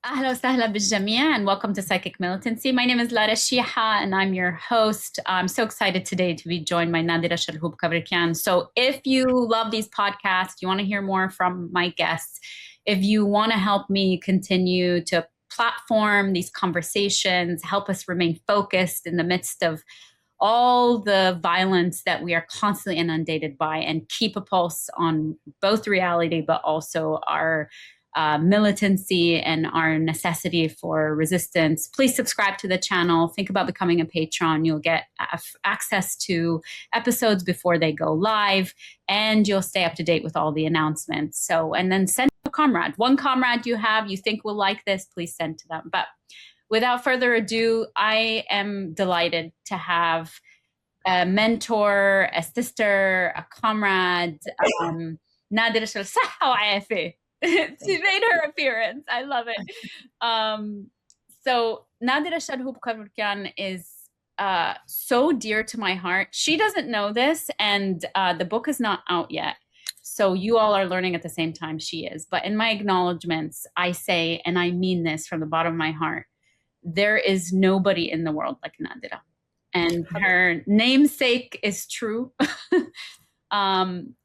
أهلا وسهلا بالجميع and welcome to Psychic Militancy. My name is Lara Shiha and I'm your host. I'm so excited today to be joined by Nadera Shalhoub-Kevorkian. So if you love these podcasts, you want to hear more from my guests, if you want to help me continue to platform these conversations, help us remain focused in the midst of all the violence that we are constantly inundated by and keep a pulse on both reality but also our militancy and our necessity for resistance, please subscribe to the channel. Think about becoming a patron. You'll get access to episodes before they go live, and you'll stay up to date with all the announcements. So, and then send a comrade. One comrade you have, you think will like this, please send to them. But without further ado, I am delighted to have a mentor, a sister, a comrade, Nadera Shalhoub-Kervorkian. She made her appearance. I love it. So Nadera Shalhoub-Kervorkian is so dear to my heart. She doesn't know this, and the book is not out yet. So you all are learning at the same time she is. But in my acknowledgments, I say, and I mean this from the bottom of my heart, there is nobody in the world like Nadera. And her namesake is true.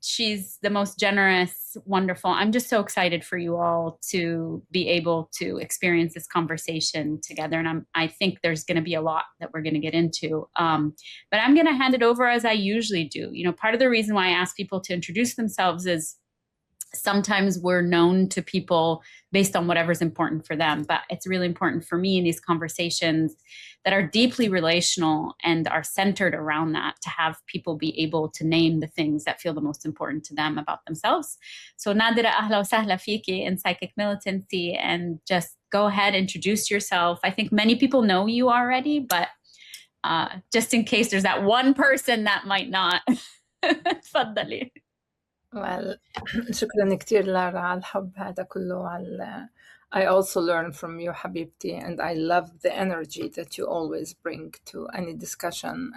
She's the most generous, wonderful. I'm just so excited for you all to be able to experience this conversation together. And I think there's going to be a lot that we're going to get into. But I'm going to hand it over as I usually do. You know, part of the reason why I ask people to introduce themselves is sometimes we're known to people based on whatever's important for them. But it's really important for me in these conversations that are deeply relational and are centered around that, to have people be able to name the things that feel the most important to them about themselves. So Nadera, ahla wa sahla fiki in Psychic Militancy, and just go ahead, introduce yourself. I think many people know you already, but just in case there's that one person that might not. تفضلي. Well, شكرا كتير لارا على الحب هذا كله على I also learn from you حبيبتي, and I love the energy that you always bring to any discussion,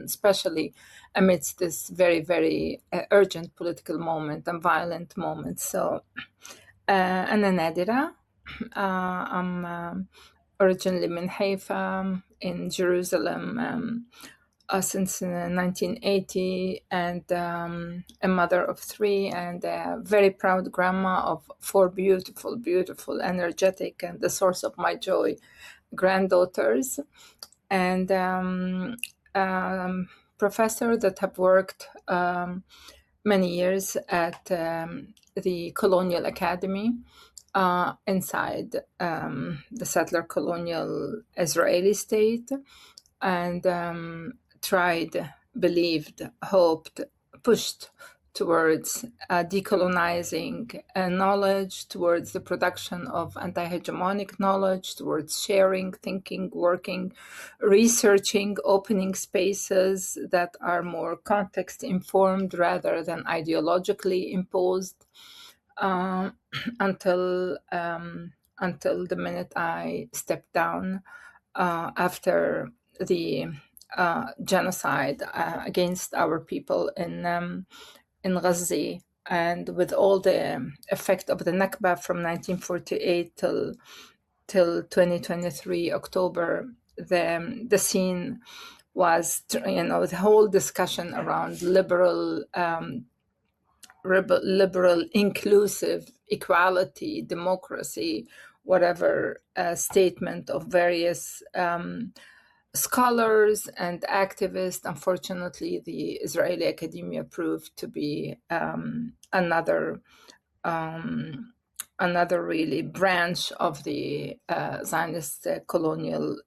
especially amidst this very, very urgent political moment and violent moment. So أنا نادرة. I'm originally من حيفا in Jerusalem since 1980, and a mother of 3 and a very proud grandma of 4 beautiful, beautiful, energetic, and the source of my joy granddaughters, and professor that have worked many years at the Colonial Academy inside the settler colonial Israeli state, and tried, believed, hoped, pushed towards decolonizing knowledge, towards the production of anti-hegemonic knowledge, towards sharing, thinking, working, researching, opening spaces that are more context-informed rather than ideologically imposed, until the minute I stepped down after the genocide against our people in Gaza, and with all the effect of the Nakba from 1948 till 2023 October, the scene was, the whole discussion around liberal, inclusive, equality, democracy, whatever statement of various scholars and activists. Unfortunately, the Israeli academia proved to be another really branch of the Zionist colonial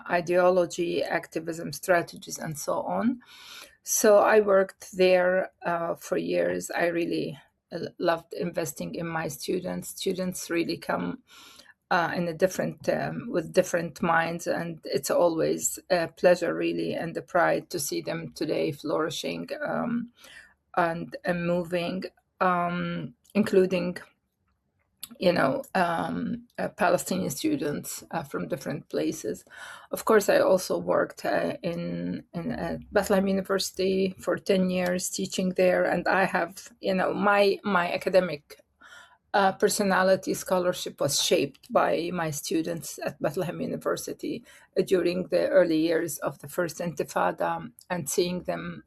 ideology, activism, strategies, and so on. So I worked there for years. I really loved investing in my students. Students really come in a different, with different minds, and it's always a pleasure, really, and a pride to see them today flourishing and moving, including, Palestinian students from different places. Of course, I also worked in Bethlehem University for 10 years teaching there, and I have, my academic personality scholarship was shaped by my students at Bethlehem University during the early years of the first Intifada, and seeing them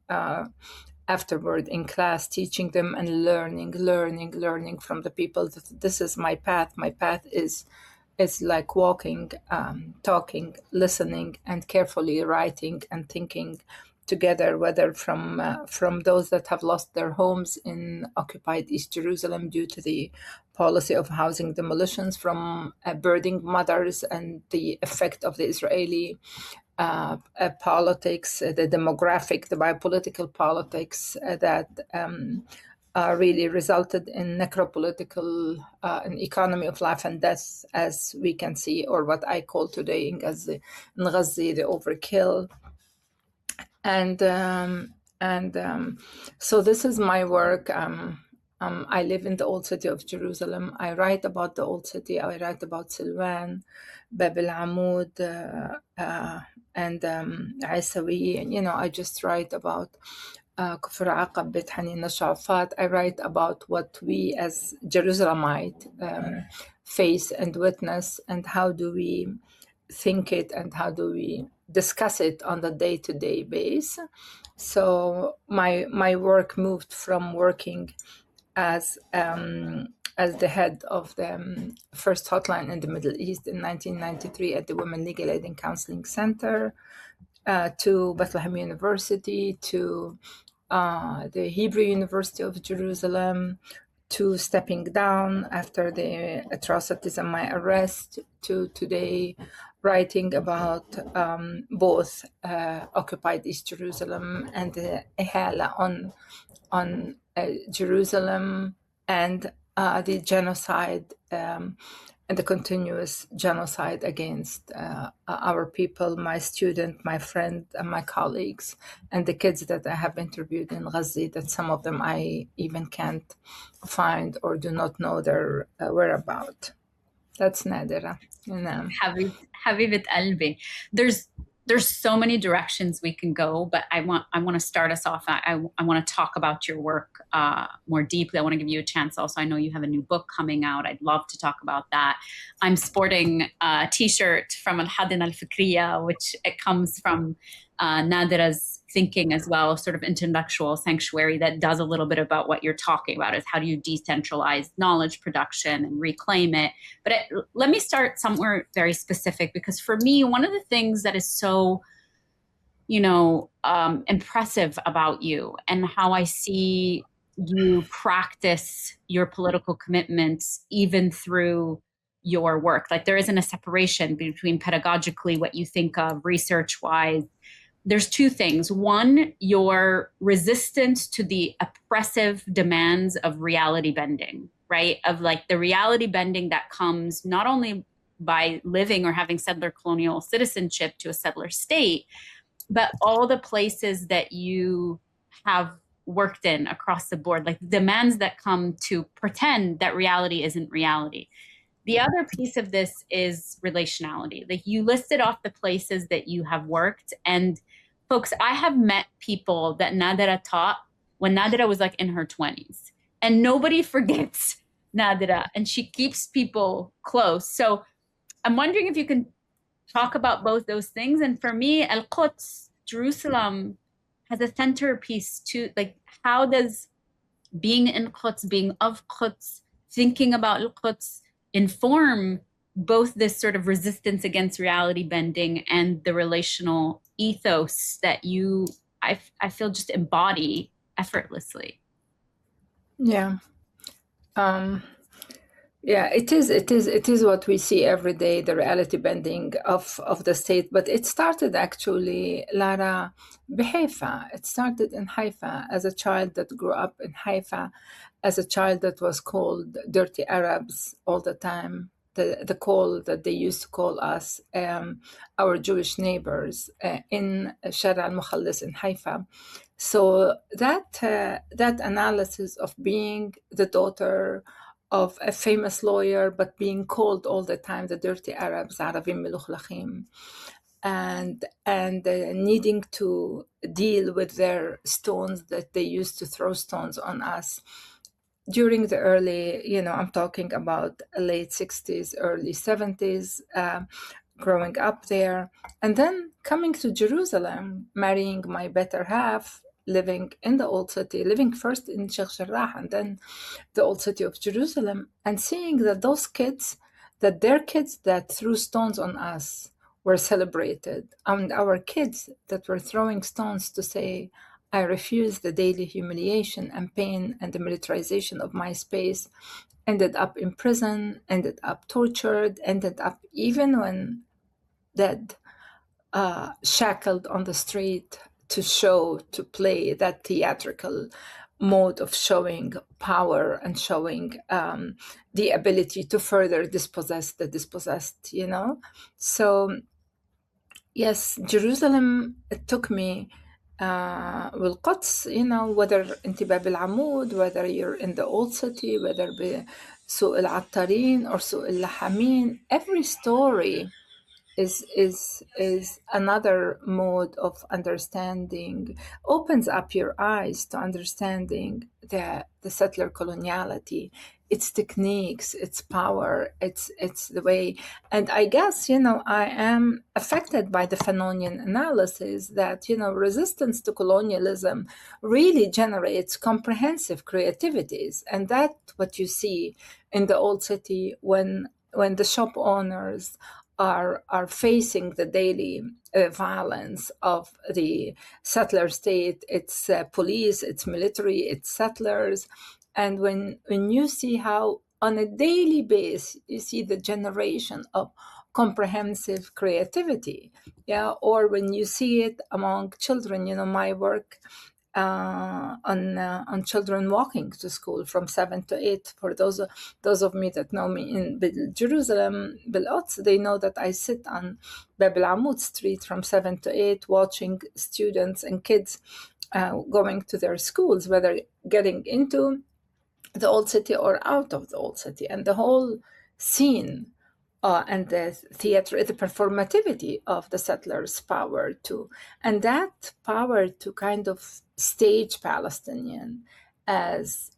afterward in class, teaching them and learning from the people. This is my path. My path is like walking, talking, listening, and carefully writing and thinking together, whether from those that have lost their homes in occupied East Jerusalem due to the policy of housing demolitions, from birding mothers and the effect of the Israeli politics, the demographic, the biopolitical politics that really resulted in necropolitical, an economy of life and death, as we can see, or what I call today in Gaza, the overkill. And so this is my work. I live in the old city of Jerusalem. I write about the old city. I write about Silwan, Bab al-Amud, and Aisawi. And, I just write about Kufr Aqab, Beit Hanina, Shafat. I write about what we as Jerusalemite face and witness, and how do we think it, and how do we discuss it on the day-to-day basis. So my work moved from working as the head of the first hotline in the Middle East in 1993 at the Women Legal Aid and Counseling Center, to Bethlehem University, to the Hebrew University of Jerusalem, to stepping down after the atrocities and my arrest, to today writing about both occupied East Jerusalem and the Ihala on Jerusalem, and the genocide and the continuous genocide against our people, my student, my friend, and my colleagues, and the kids that I have interviewed in Gaza, that some of them I even can't find or do not know their whereabouts. That's Nadera. Habibat Albi. There's so many directions we can go, but I want to start us off. I want to talk about your work more deeply. I want to give you a chance. Also, I know you have a new book coming out. I'd love to talk about that. I'm sporting a T-shirt from Al-Hadin Al-Fikriya, which it comes from Nadera's thinking as well, sort of intellectual sanctuary that does a little bit about what you're talking about, is how do you decentralize knowledge production and reclaim it. But let me start somewhere very specific, because for me, one of the things that is so, impressive about you and how I see you practice your political commitments even through your work. Like, there isn't a separation between pedagogically what you think of research-wise. There's two things. One, your resistance to the oppressive demands of reality bending, right? Of like the reality bending that comes not only by living or having settler colonial citizenship to a settler state, but all the places that you have worked in across the board, like demands that come to pretend that reality isn't reality. The other piece of this is relationality. Like, you listed off the places that you have worked, and folks, I have met people that Nadera taught when Nadera was like in her 20s, and nobody forgets Nadera, and she keeps people close. So I'm wondering if you can talk about both those things. And for me, al-Quds, Jerusalem, has a centerpiece to, like, how does being in Quds, being of Quds, thinking about al-Quds inform both this sort of resistance against reality bending and the relational ethos that you, I feel, just embody effortlessly? Yeah. Yeah, it is what we see every day, the reality bending of the state. But it started actually, Lara, Haifa. It started in Haifa as a child that grew up in Haifa, as a child that was called dirty Arabs all the time. The call that they used to call us, our Jewish neighbors, in Shara al-Mukhallis in Haifa. So that analysis of being the daughter of a famous lawyer, but being called all the time the dirty Arabs, Arabim Milukhlachim, and needing to deal with their stones that they used to throw stones on us. during the early, I'm talking about late 60s, early 70s, growing up there, and then coming to Jerusalem, marrying my better half, living in the old city, living first in Sheikh Jarrah and then the old city of Jerusalem, and seeing that their kids that threw stones on us were celebrated, and our kids that were throwing stones to say, I refuse the daily humiliation and pain and the militarization of my space, ended up in prison, ended up tortured, ended up even when dead, shackled on the street to play that theatrical mode of showing power and showing the ability to further dispossess the dispossessed, So, yes, Jerusalem, it took me والقدس, whether انت باب العمود, whether you're in the old city, whether بسوق العطارين or سوق اللحامين, every story is another mode of understanding, opens up your eyes to understanding the settler coloniality, its techniques, its power, it's the way. And I guess, I am affected by the Fanonian analysis that, resistance to colonialism really generates comprehensive creativities. And that's what you see in the old city when the shop owners are facing the daily violence of the settler state, its police, its military, its settlers. And when you see how on a daily basis you see the generation of comprehensive creativity, or when you see it among children, my work on children walking to school from 7 to 8. For those of me that know me in Jerusalem, al-Quds, they know that I sit on Bab al-Amud Street from 7 to 8 watching students and kids going to their schools, whether getting into the old city or out of the old city, and the whole scene and the theater, the performativity of the settlers' power too, and that power to kind of stage Palestinian as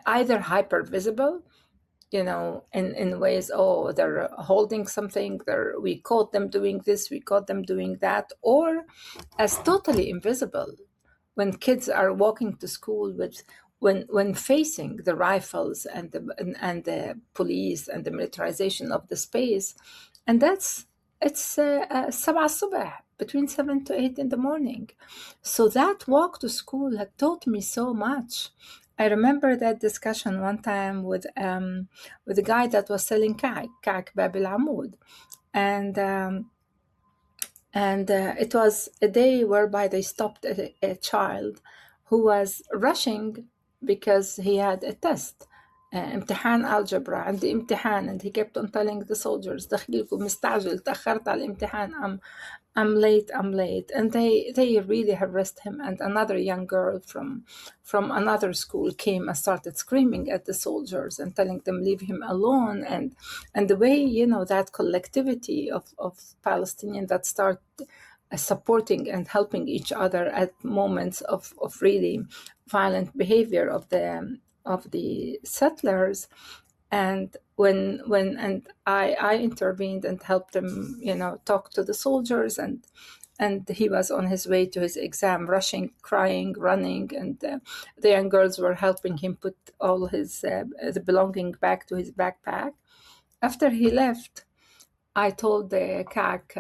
either hyper visible, in ways, they're holding something, we caught them doing this, we caught them doing that, or as totally invisible when kids are walking to school with when facing the rifles and the police and the militarization of the space. And it's 7 الصبح, between 7 to 8 in the morning. So that walk to school had taught me so much. I remember that discussion one time with a guy that was selling ka'ak Bab al-Amud, and it was a day whereby they stopped a child who was rushing because he had a test, امتحان algebra, عندي امتحان, and he kept on telling the soldiers دخيلكم مستعجل, تأخرت على الامتحان, I'm late, and they really harassed him. And another young girl from another school came and started screaming at the soldiers and telling them leave him alone. And the way, that collectivity of Palestinians that start supporting and helping each other at moments of really violent behavior of the settlers. And when I intervened and helped him, talk to the soldiers, and he was on his way to his exam, rushing, crying, running, and the young girls were helping him put all his the belonging back to his backpack. After he left, I told the ka'ak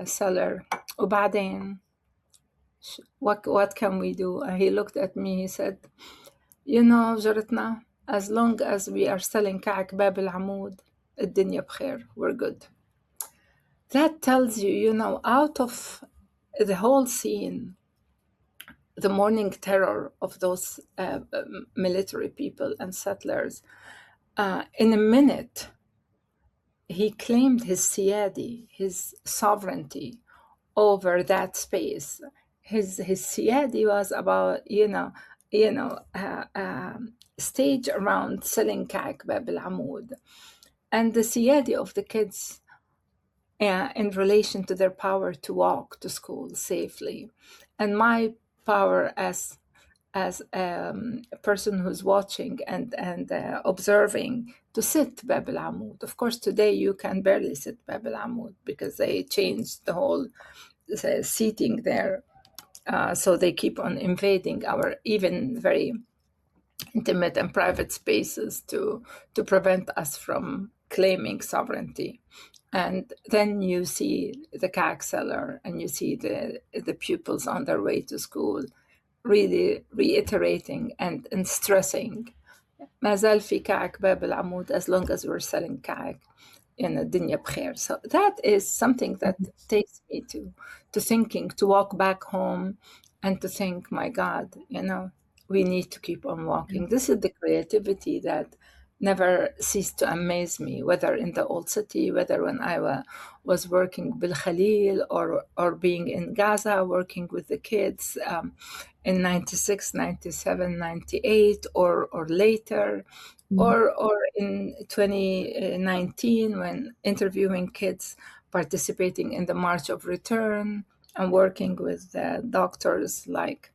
seller, وبعدين, what can we do? And he looked at me, he said, جارتنا, as long as we are selling ka'ak Bab al-Amud, الدنيا بخير, we're good. That tells you, out of the whole scene, the morning terror of those military people and settlers, in a minute, he claimed his siyadi, his sovereignty over that space. His siyadi was about, stage around selling ka'ak Bab al-Amud, and the siyadi of the kids in relation to their power to walk to school safely, and my power as as a person who's watching and observing to sit Bab al-Amud. Of course, today you can barely sit Bab al-Amud because they changed the whole seating there. So they keep on invading our even very intimate and private spaces to prevent us from claiming sovereignty. And then you see the cake seller and you see the pupils on their way to school really reiterating and stressing ما زال في كعك باب العمود as long as we're selling كعك in الدنيا بخير. So that is something that takes me to thinking, to walk back home and to think, my God, we need to keep on walking. This is the creativity that never ceased to amaze me, whether in the old city, whether when I was working Bil Khalil or being in Gaza, working with the kids in 96, 97, 98, or later, or in 2019 when interviewing kids participating in the March of Return and working with doctors like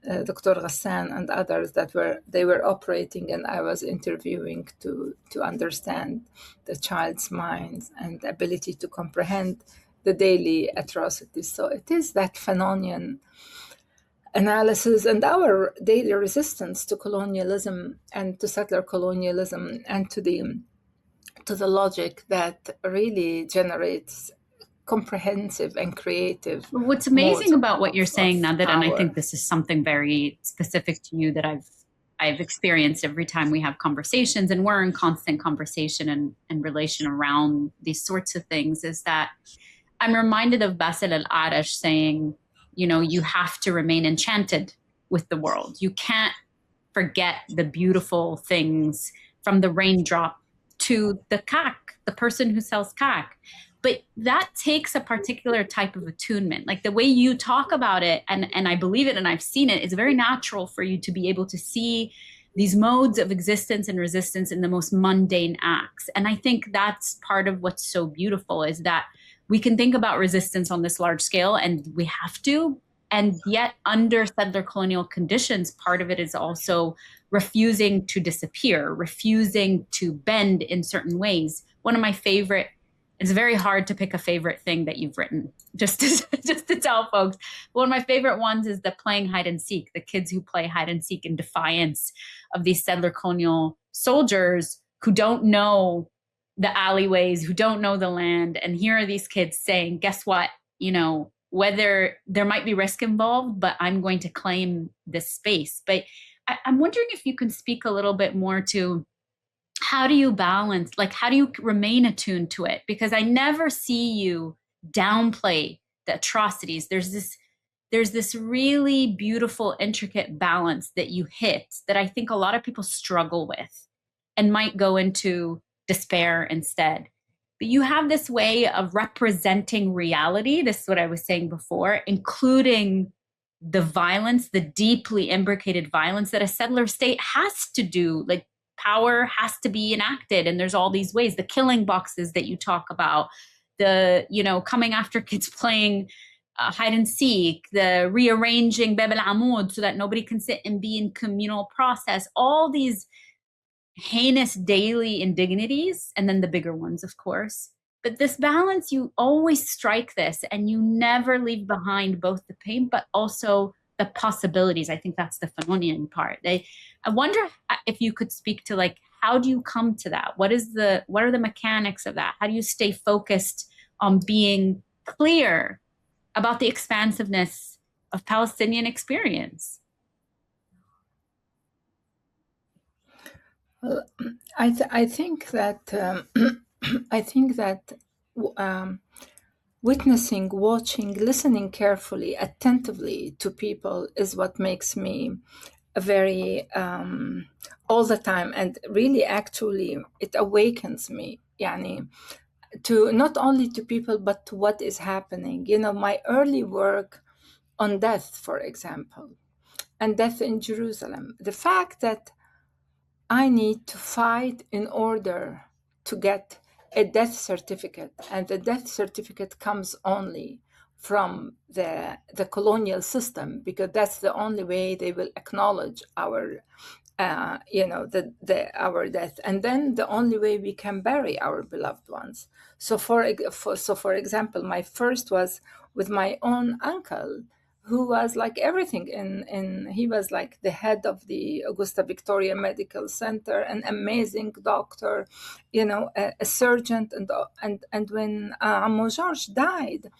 Dr. Ghassan and others that they were operating, and I was interviewing to understand the child's minds and the ability to comprehend the daily atrocities. So it is that Fanonian analysis and our daily resistance to colonialism and to settler colonialism and to the logic that really generates comprehensive and creative. What's amazing about what you're saying, Nadera, and I think this is something very specific to you that I've experienced every time we have conversations, and we're in constant conversation and relation around these sorts of things, is that I'm reminded of Basil al-Arash saying, you have to remain enchanted with the world. You can't forget the beautiful things, from the raindrop to the kak, the person who sells kak. But that takes a particular type of attunement. Like the way you talk about it, and I believe it and I've seen it, it's very natural for you to be able to see these modes of existence and resistance in the most mundane acts. And I think that's part of what's so beautiful, is that we can think about resistance on this large scale, and we have to. And yet, under settler colonial conditions, part of it is also refusing to disappear, refusing to bend in certain ways. One of my favorite, it's very hard to pick a favorite thing that you've written, just to tell folks. One of my favorite ones is the playing hide and seek, the kids who play hide and seek in defiance of these settler colonial soldiers who don't know the alleyways, who don't know the land. And here are these kids saying, guess what? Whether there might be risk involved, but I'm going to claim this space. But I'm wondering if you can speak a little bit more to how do you balance, how do you remain attuned to it? Because I never see you downplay the atrocities. There's this really beautiful, intricate balance that you hit that I think a lot of people struggle with and might go into despair instead. But you have this way of representing reality. This is what I was saying before, including the violence, the deeply imbricated violence that a settler state has to do. Like, power has to be enacted. And there's all these ways, the killing boxes that you talk about, the, coming after kids playing hide and seek, the rearranging Bab al-Amud so that nobody can sit and be in communal process, all these heinous daily indignities, and then the bigger ones, of course. But this balance, you always strike this, and you never leave behind both the pain, but also the possibilities. I think that's the Fanonian part. I wonder if you could speak to how do you come to that? What are the mechanics of that? How do you stay focused on being clear about the expansiveness of Palestinian experience? Well, I think that witnessing, watching, listening carefully, attentively to people is what makes me a very all the time, and really, actually, it awakens me. To not only to people but to what is happening. My early work on death, for example, and death in Jerusalem. The fact that I need to fight in order to get a death certificate, and the death certificate comes only from the colonial system, because that's the only way they will acknowledge our our death, and then the only way we can bury our beloved ones. So for example, my first was with my own uncle, who was like everything in he was like the head of the Augusta Victoria Medical Center, an amazing doctor, a surgeon, and when Ammo George died,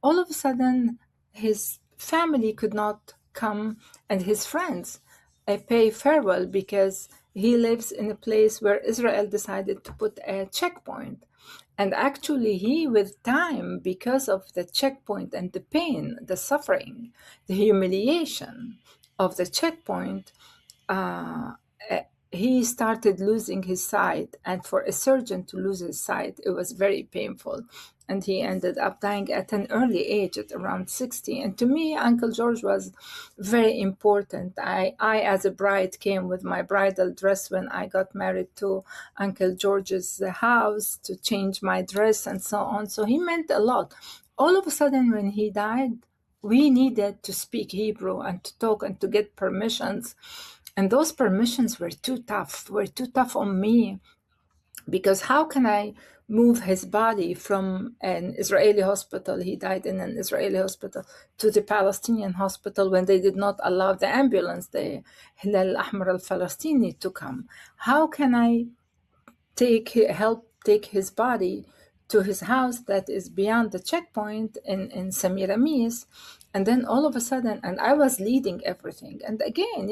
all of a sudden his family could not come, and his friends pay farewell, because he lives in a place where Israel decided to put a checkpoint. And actually, he, with time, because of the checkpoint and the pain, the suffering, the humiliation of the checkpoint, uh, he started losing his sight. And for a surgeon to lose his sight, it was very painful. And he ended up dying at an early age, at around 60. And to me, Uncle George was very important. I as a bride, came with my bridal dress when I got married to Uncle George's house to change my dress and so on. So he meant a lot. All of a sudden, when he died, we needed to speak Hebrew and to talk and to get permissions. And those permissions were too tough on me, because how can I move his body from an Israeli hospital, he died in an Israeli hospital, to the Palestinian hospital when they did not allow the ambulance, the Hilal al-Ahmar al-Falastini, to come? How can I help take his body to his house that is beyond the checkpoint in Semiramis? And then all of a sudden, and I was leading everything. And again,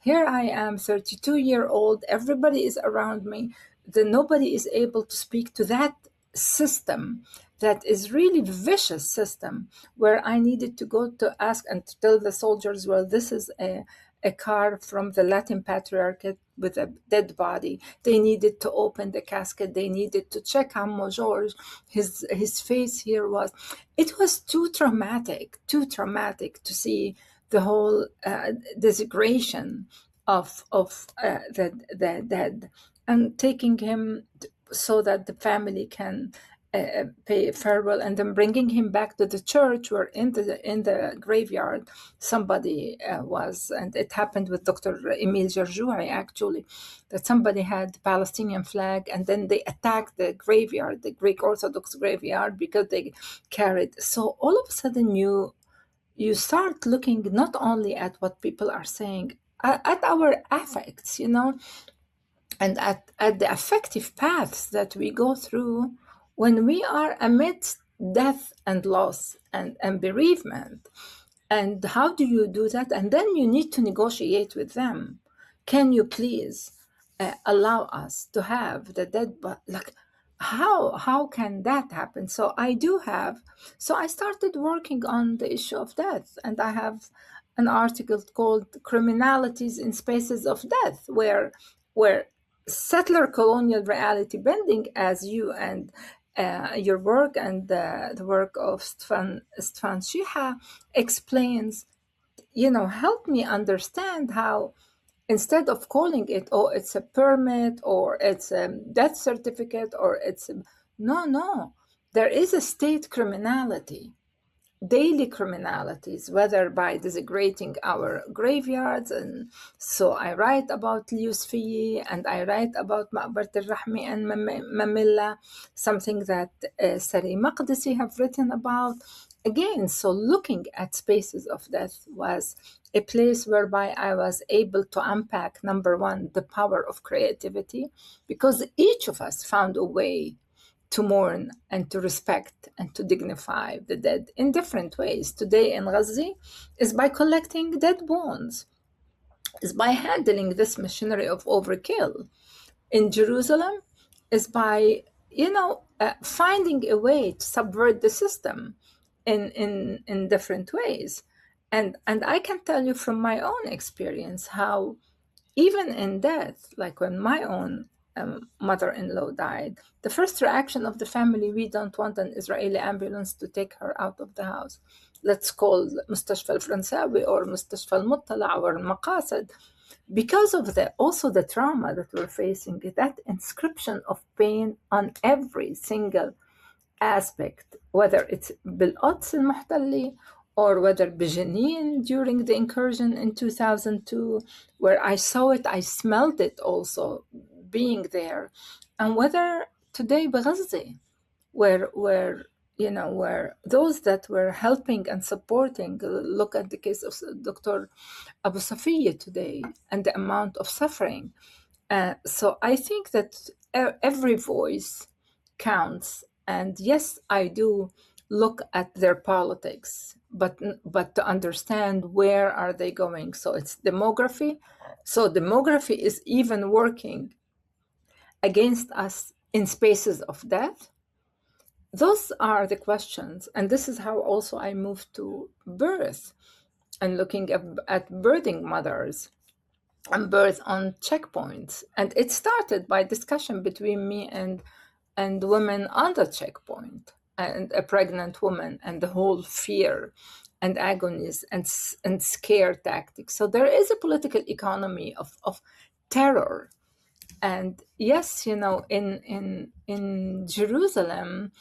here I am, 32-year-old, everybody is around me. Nobody is able to speak to that system, that is really vicious system, where I needed to go to ask and to tell the soldiers, well, this is a car from the Latin Patriarchate with a dead body. They needed to open the casket. They needed to check Ammo George. His face here it was too traumatic to see the whole desecration of the dead, and taking him so that the family can pay farewell, and then bringing him back to the church, where in the graveyard somebody was, and it happened with Dr. Emil Jarjoui, actually, that somebody had the Palestinian flag, and then they attacked the graveyard, the Greek Orthodox graveyard, because they carried. So all of a sudden you start looking not only at what people are saying, at our affects, and at the affective paths that we go through when we are amidst death and loss and bereavement. And how do you do that? And then you need to negotiate with them. Can you please allow us to have the dead body? Like, how can that happen? So I started working on the issue of death, and I have an article called Criminalities in Spaces of Death, where settler colonial reality bending, as you and your work and the work of Stefan Shiha explains, help me understand how, instead of calling it, it's a permit, or it's a death certificate, or no, there is a state criminality, daily criminalities, whether by desecrating our graveyards. And so I write about Liusfi, and I write about Maqbarat al-Rahmi and Mamilla, something that Sari Maqdisi have written about. Again, so looking at spaces of death was a place whereby I was able to unpack, number one, the power of creativity, because each of us found a way to mourn and to respect and to dignify the dead in different ways. Today in Ghazi is by collecting dead bones, is by handling this machinery of overkill. In Jerusalem is by, finding a way to subvert the system in different ways. And I can tell you from my own experience how even in death, like when my own mother-in-law died, the first reaction of the family, we don't want an Israeli ambulance to take her out of the house. Let's call Mustashfa al-Fransawi or Mustashfa al-Muttala or Maqasid, because of also the trauma that we're facing, that inscription of pain on every single aspect, whether it's بالقدس المحتلة or whether بجنين during the incursion in 2002, where I saw it, I smelled it also being there, and whether today بغزة, where where those that were helping and supporting, look at the case of Dr. Abu Safiya today and the amount of suffering. So I think that every voice counts. And yes, I do look at their politics, but to understand where are they going. So it's demography. So demography is even working against us in spaces of death. Those are the questions. And this is how also I moved to birth and looking at birthing mothers and birth on checkpoints. And it started by discussion between me and women on the checkpoint, and a pregnant woman, and the whole fear and agonies and scare tactics. So there is a political economy of terror. And yes, in Jerusalem,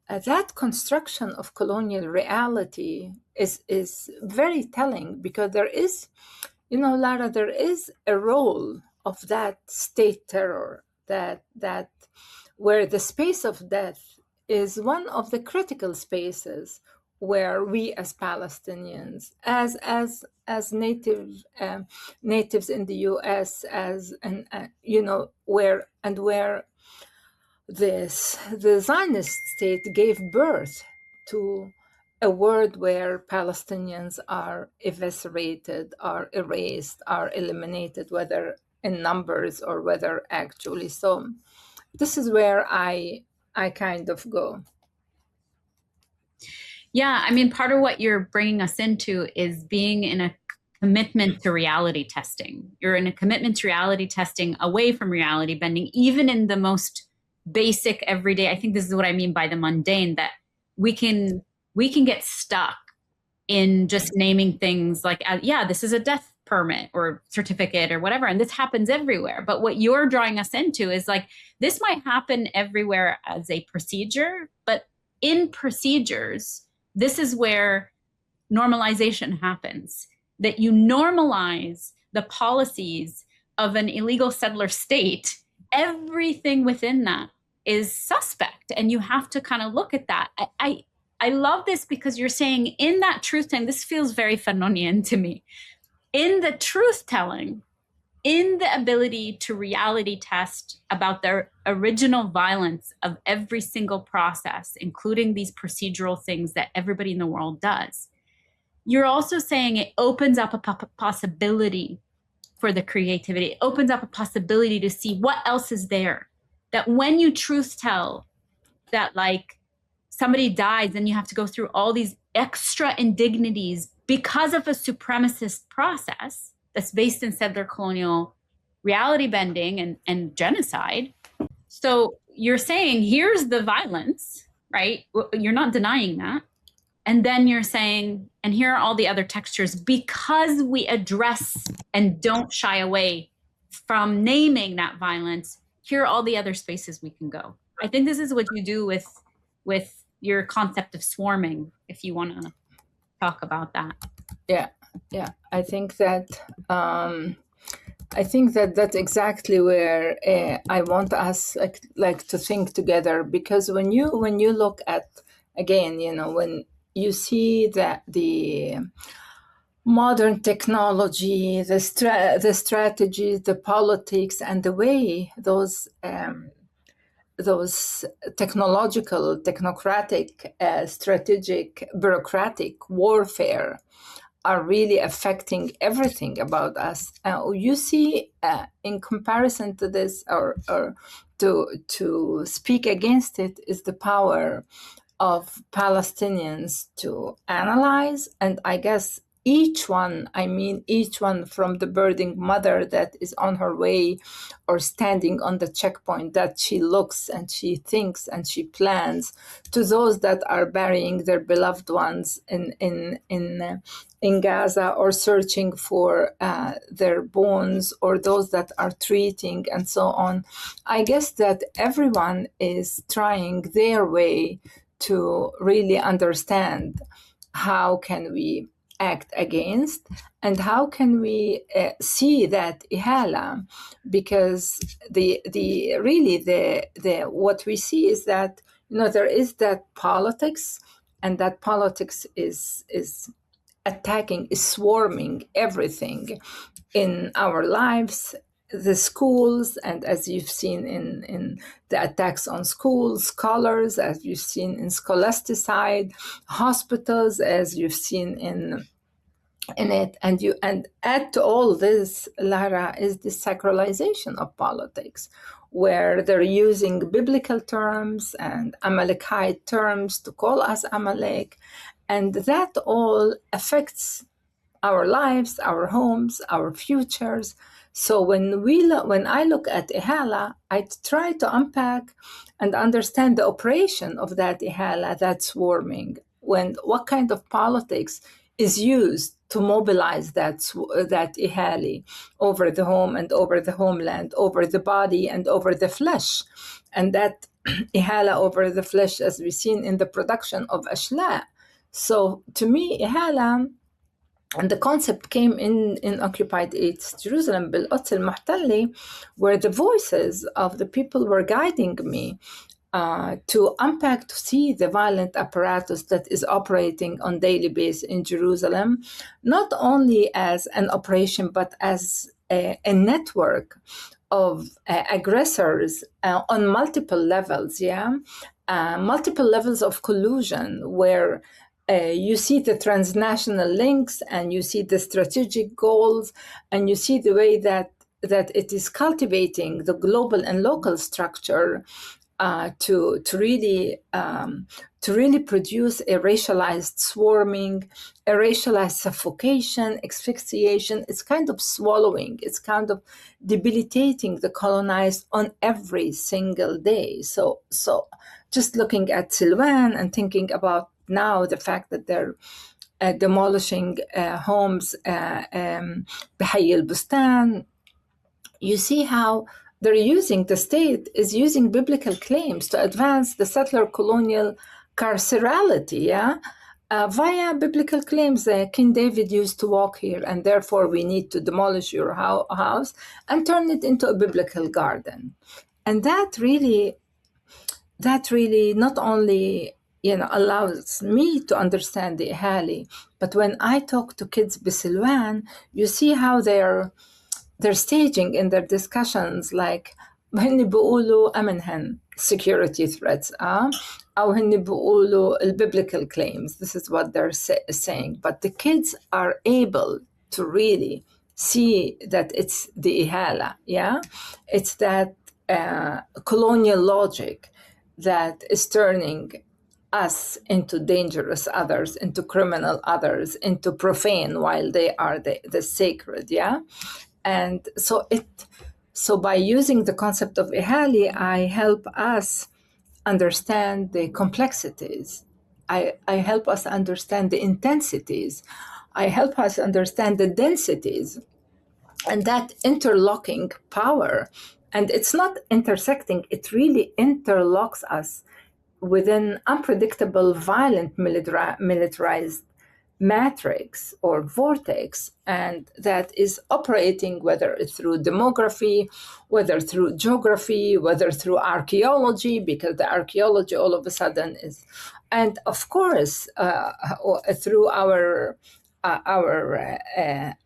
that construction of colonial reality is very telling, because there is, Lara, there is a role of that state terror, that where the space of death is one of the critical spaces where we as Palestinians, as natives in the U.S., where the Zionist state gave birth to a world where Palestinians are eviscerated, are erased, are eliminated, whether in numbers or whether actually. So this is where I kind of go. Yeah, I mean, part of what you're bringing us into is being in a commitment to reality testing. You're in a commitment to reality testing away from reality bending, even in the most basic everyday. I think this is what I mean by the mundane, that we can get stuck in just naming things like, yeah, this is a death permit or certificate or whatever. And this happens everywhere. But what you're drawing us into is like, this might happen everywhere as a procedure, but in procedures, this is where normalization happens, that you normalize the policies of an illegal settler state. Everything within that is suspect. And you have to kind of look at that. I love this because you're saying in that truth telling, this feels very Fanonian to me. In the truth telling, in the ability to reality test about the original violence of every single process, including these procedural things that everybody in the world does, you're also saying it opens up a possibility for the creativity. It opens up a possibility to see what else is there. That when you truth tell, that like somebody dies and you have to go through all these extra indignities because of a supremacist process that's based in settler colonial reality bending and genocide. So you're saying, here's the violence, right? You're not denying that. And then you're saying, and here are all the other textures, because we address and don't shy away from naming that violence, here are all the other spaces we can go. I think this is what you do with your concept of swarming, if you want to talk about that. Yeah. I think that that's exactly where I want us like to think together, because when you look at, again, when you see that the modern technology, the strategies, the politics, and the way those technological, technocratic, strategic, bureaucratic warfare are really affecting everything about us. You see, in comparison to this, or to speak against it, is the power of Palestinians to analyze, and I guess each one from the birthing mother that is on her way or standing on the checkpoint, that she looks and she thinks and she plans, to those that are burying their beloved ones in Gaza, or searching for their bones, or those that are treating, and so on. I guess that everyone is trying their way to really understand how can we act against and how can we see that ihala, because the what we see is that there is that politics, and that politics is attacking, is swarming everything in our lives, the schools, and as you've seen in the attacks on schools, scholars, as you've seen in scholasticide, hospitals, as you've seen in it, and add to all this, Lara, is the sacralization of politics, where they're using biblical terms and Amalekite terms to call us Amalek, and that all affects our lives, our homes, our futures. So when I look at ihala, I try to unpack and understand the operation of that ihala, that swarming, what kind of politics is used to mobilize that ihali over the home and over the homeland, over the body and over the flesh. And that ihala over the flesh, as we've seen in the production of ashla. So to me, ihala, and the concept came in occupied East Jerusalem, Bil-Quds al-Muhtalli, where the voices of the people were guiding me to unpack, to see the violent apparatus that is operating on daily basis in Jerusalem, not only as an operation, but as a network of aggressors on multiple levels, multiple levels of collusion, where you see the transnational links, and you see the strategic goals, and you see the way that it is cultivating the global and local structure to really produce a racialized swarming, a racialized suffocation, asphyxiation. It's kind of swallowing. It's kind of debilitating the colonized on every single day. So just looking at Silwan and thinking about now the fact that they're demolishing homes, Bihayy al-Bustan, you see how the state is using biblical claims to advance the settler colonial carcerality, via biblical claims. King David used to walk here, and therefore we need to demolish your house and turn it into a biblical garden. And that really not only allows me to understand the ihali, but when I talk to kids بسلوان, you see how they're staging in their discussions, like هن بيقولوا أمنهن security threats, أو هن بيقولوا biblical claims. This is what they're saying. But the kids are able to really see that it's the ihala, it's that colonial logic that is turning us into dangerous others, into criminal others, into profane, while they are the sacred, And so by using the concept of ihali, I help us understand the complexities. I help us understand the intensities. I help us understand the densities, and that interlocking power. And it's not intersecting, it really interlocks us within unpredictable, violent, militarized matrix or vortex, and that is operating, whether it's through demography, whether through geography, whether through archaeology, because the archaeology all of a sudden is, and of course through our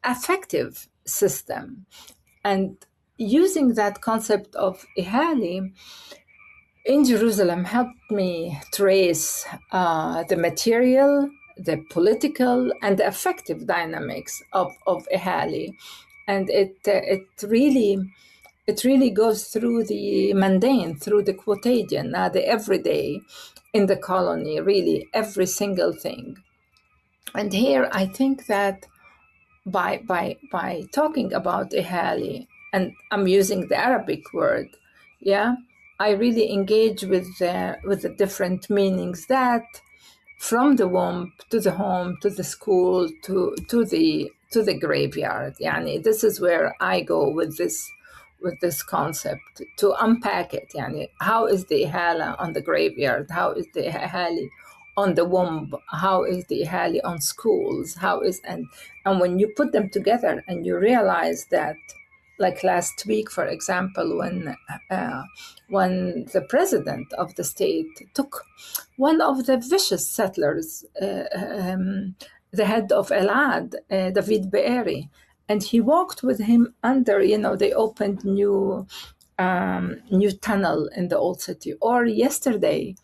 affective system. And using that concept of ihali in Jerusalem helped me trace the material, the political, and the affective dynamics of ihali. And it really goes through the mundane, through the quotidian, the everyday in the colony, really every single thing. And here I think that by talking about ihali, and I'm using the Arabic word, I really engage with the different meanings that, from the womb to the home to the school to the graveyard. This is where I go with with this concept, to unpack it. Yani, how is the ihala on the graveyard? How is the ihali on the womb? How is the ihali on schools? And when you put them together and you realize that, like last week, for example, when the president of the state took one of the vicious settlers, the head of al-Ad, David Be'eri, and he walked with him under, they opened new tunnel in the old city. Or yesterday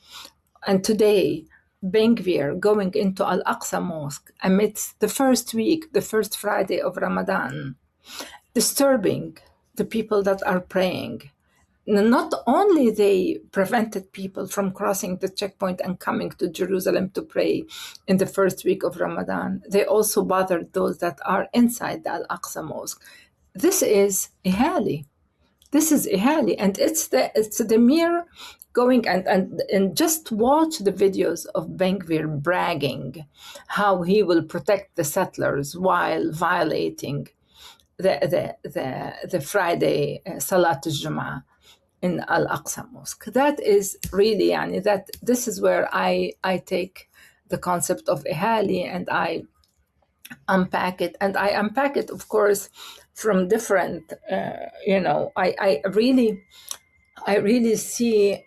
and today, Ben Gvir going into Al-Aqsa Mosque amidst the first Friday of Ramadan, disturbing the people that are praying. Not only they prevented people from crossing the checkpoint and coming to Jerusalem to pray in the first week of Ramadan, they also bothered those that are inside the Al-Aqsa Mosque. This is ihali. And it's the mere going and just watch the videos of Ben Gvir bragging how he will protect the settlers while violating the Friday Salat al-Jum'ah in Al-Aqsa Mosque. That is really, this is where I take the concept of ihali and I unpack it. And I unpack it, of course, from different, I really see,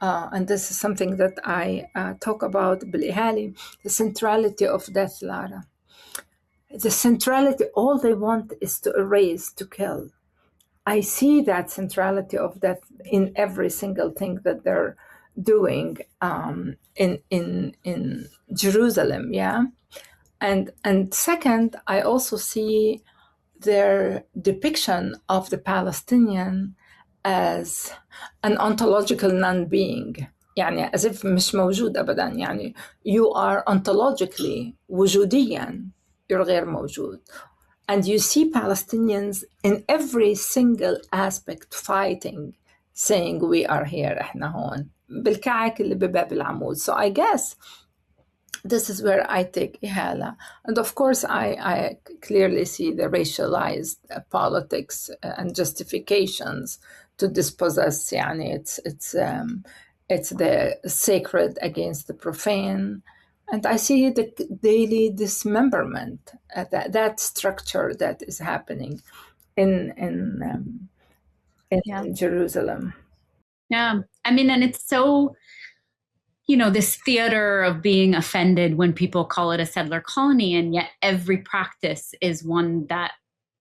and this is something that I talk about, بالإهالي, the centrality of death, Lara. The centrality, all they want is to erase, to kill. I see that centrality of death in every single thing that they're doing in Jerusalem, yeah. And second, I also see their depiction of the Palestinian as an ontological non-being. يعني as if مش موجود أبدا. يعني you are ontologically وجوديا you're غير موجود. And you see Palestinians in every single aspect fighting, saying we are here, احنا هون بالكعك اللي بباب العمود. So I guess this is where I take ihala. And of course, I clearly see the racialized politics and justifications to dispossess. Yani it's the sacred against the profane. And I see the daily dismemberment, that structure that is happening in Jerusalem. Yeah. I mean, and it's so, this theater of being offended when people call it a settler colony, and yet every practice is one that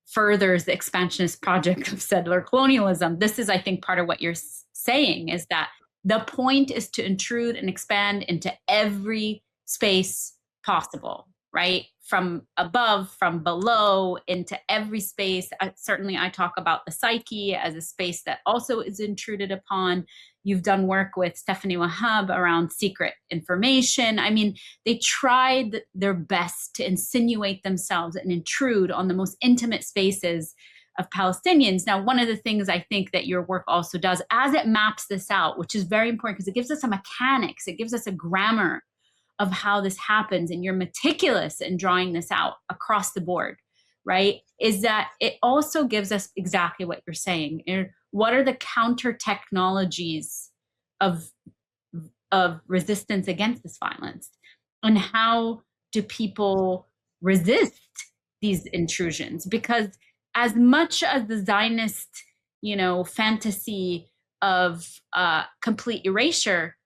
furthers the expansionist project of settler colonialism. This is, I think, part of what you're saying, is that the point is to intrude and expand into every space possible, right? From above, from below, into every space. Certainly, I talk about the psyche as a space that also is intruded upon. You've done work with Stephanie Wahab around secret information. I mean, they tried their best to insinuate themselves and intrude on the most intimate spaces of Palestinians. Now, one of the things I think that your work also does, as it maps this out, which is very important because it gives us a mechanics, it gives us a grammar of how this happens, and you're meticulous in drawing this out across the board, right? Is that it also gives us exactly what you're saying. What are the counter technologies of resistance against this violence? And how do people resist these intrusions? Because as much as the Zionist, fantasy of complete erasure,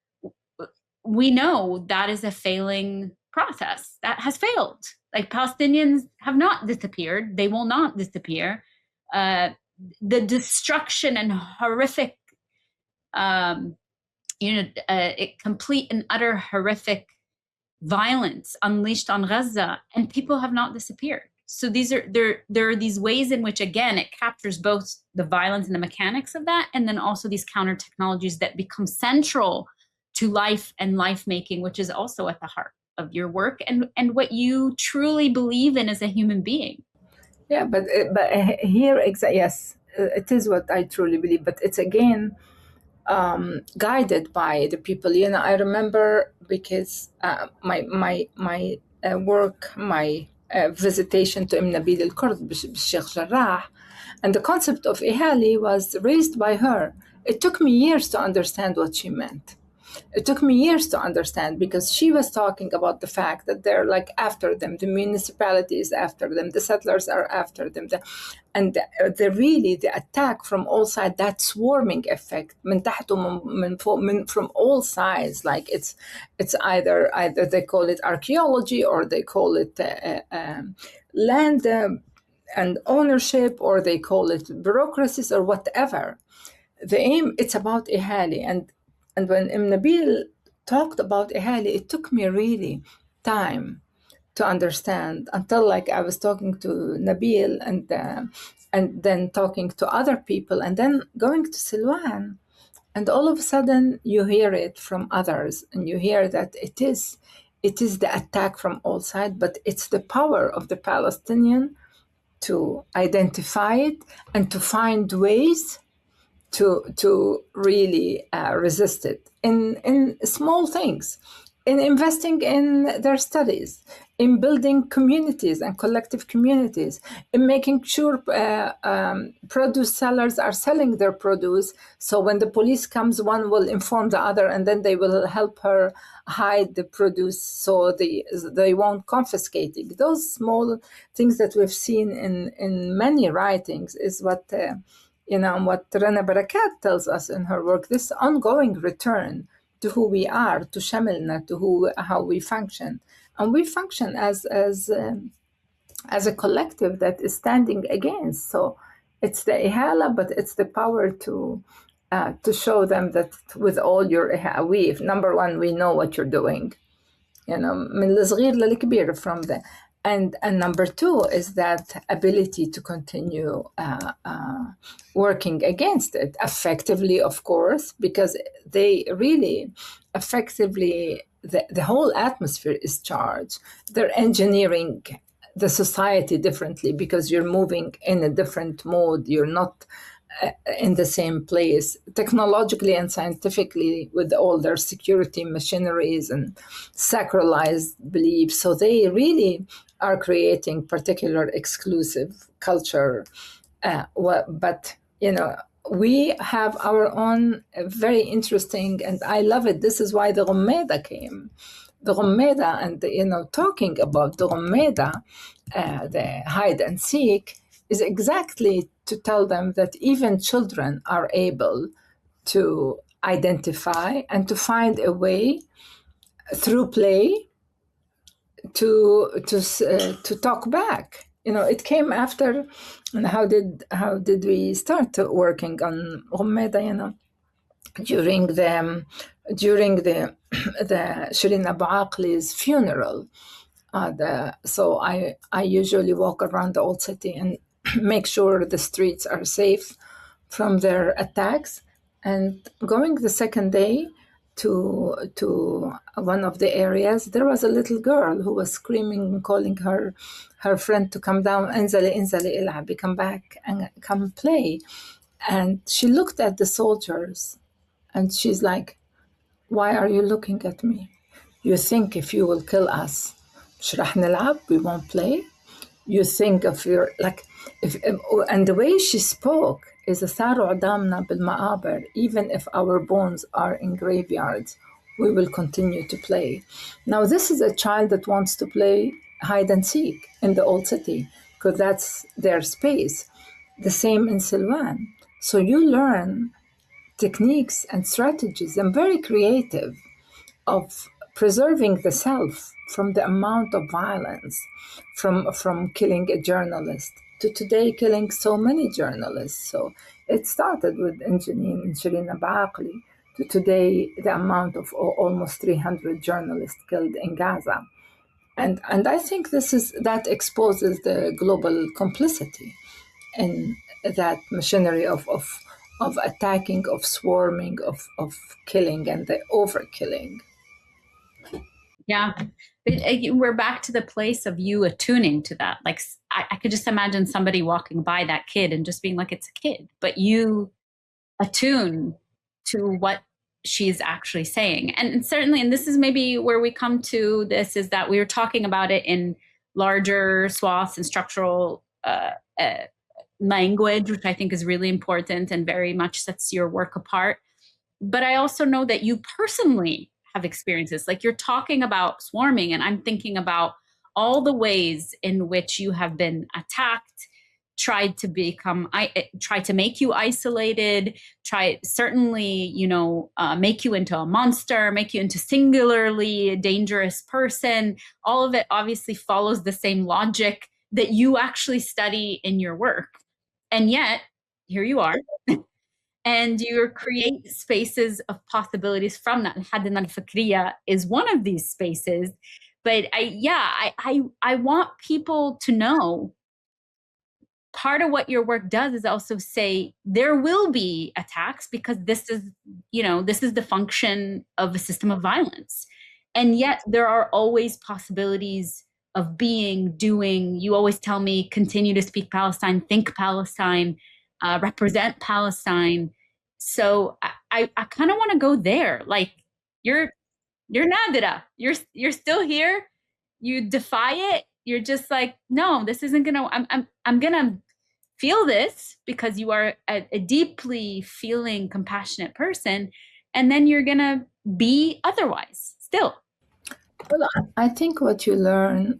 we know that is a failing process that has failed. Like, Palestinians have not disappeared. They will not disappear. The destruction and horrific, complete and utter horrific violence unleashed on Gaza, and people have not disappeared. So there are these ways in which, again, it captures both the violence and the mechanics of that, and then also these counter technologies that become central to life and life making, which is also at the heart of your work and what you truly believe in as a human being. Yeah, but here, yes, it is what I truly believe, but it's again guided by the people. I remember, because my work, my visitation to Nabil al-Kurd بالشيخ Jarrah, and the concept of ihali was raised by her. It took me years to understand what she meant. It took me years to understand, because she was talking about the fact that they're like after them, the municipality is after them, the settlers are after them, and the attack from all sides, that swarming effect من تحت ومن فوق, from all sides, like it's either they call it archaeology, or they call it land and ownership, or they call it bureaucracies, or whatever. The aim, it's about ihali. And when Nabil talked about ihali, it took me really time to understand, until like I was talking to Nabil and then talking to other people, and then going to Silwan. And all of a sudden you hear it from others, and you hear that it is the attack from all sides, but it's the power of the Palestinian to identify it and to find ways to really resist it in small things, in investing in their studies, in building communities and collective communities, in making sure produce sellers are selling their produce. So when the police comes, one will inform the other, and then they will help her hide the produce so they won't confiscate it. Those small things that we've seen in many writings is what what Rana Barakat tells us in her work, this ongoing return to who we are, to Shamilna, to how we function. And we function as a collective that is standing against. So it's the ihala, but it's the power to show them that with all your ihala, number one, we know what you're doing. من الصغير للكبير, from the and number two is that ability to continue working against it effectively, of course, because they really effectively, the whole atmosphere is charged. They're engineering the society differently, because you're moving in a different mode. You're not in the same place, technologically and scientifically, with all their security machineries and sacralized beliefs. So they really are creating particular exclusive culture. But, we have our own very interesting, and I love it. This is why the Ghummeda came. The Ghummeda, and, talking about the Ghummeda, the hide and seek, is exactly to tell them that even children are able to identify and to find a way through play to talk back. It came after. And how did we start working on Ghummeda? During the Shirin Abu Aqli's funeral. So I usually walk around the old city and make sure the streets are safe from their attacks. And going the second day to one of the areas, there was a little girl who was screaming and calling her friend to come down, انزلي العبي, come back and come play. And she looked at the soldiers and she's like, why are you looking at me? You think if you will kill us, مش رح نلعب, we won't play? You think of your, and the way she spoke is ثاروا عظامنا بالمقابر, even if our bones are in graveyards, we will continue to play. Now this is a child that wants to play hide and seek in the old city, because that's their space. The same in Silwan. So you learn techniques and strategies, and very creative, of preserving the self from the amount of violence, from killing a journalist to today killing so many journalists. So it started with Engineer and Shirin Abu Aqli to today the amount of almost 300 journalists killed in Gaza. And I think that exposes the global complicity in that machinery of attacking, of swarming, of killing, and the overkilling. Yeah. We're back to the place of you attuning to that. Like, I could just imagine somebody walking by that kid and just being like, it's a kid, but you attune to what she's actually saying. And certainly, and this is maybe where we come to this, is that we were talking about it in larger swaths and structural language, which I think is really important and very much sets your work apart. But I also know that you personally have experiences. Like, you're talking about swarming, and I'm thinking about all the ways in which you have been attacked, tried to make you isolated, certainly, make you into a monster, make you into singularly dangerous person. All of it obviously follows the same logic that you actually study in your work. And yet, here you are. And you create spaces of possibilities from that. Hadna al-Fikriya is one of these spaces. But I want people to know part of what your work does is also say there will be attacks because this is the function of a system of violence. And yet there are always possibilities of doing. You always tell me, continue to speak Palestine, think Palestine, represent Palestine. So I kind of want to go there. Like, you're Nadera. You're still here. You defy it. You're just like, no, this isn't gonna. I'm gonna feel this because you are a deeply feeling, compassionate person, and then you're gonna be otherwise still. Well, I think what you learn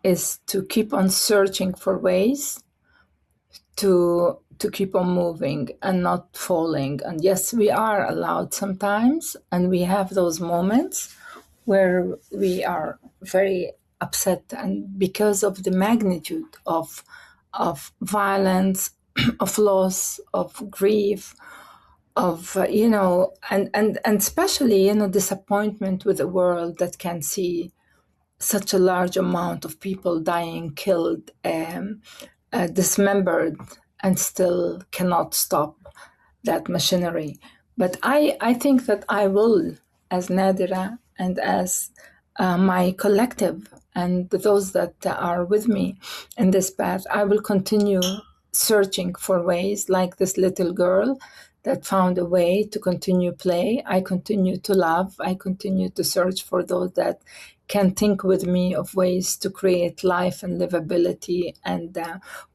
is to keep on searching for ways to keep on moving and not falling. And yes, we are allowed sometimes, and we have those moments where we are very upset, and because of the magnitude of violence, of loss, of grief, of and especially disappointment with a world that can see such a large amount of people dying, killed, dismembered, and still cannot stop that machinery. But I think that I will, as Nadera and as my collective and those that are with me in this path, I will continue searching for ways, like this little girl that found a way to continue play. I continue to love. I continue to search for those that can think with me of ways to create life and livability and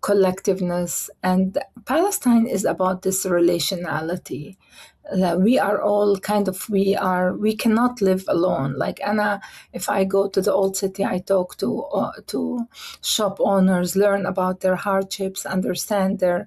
collectiveness. And Palestine is about this relationality. We are all we cannot live alone. Like Anna, if I go to the old city, I talk to shop owners, learn about their hardships, understand the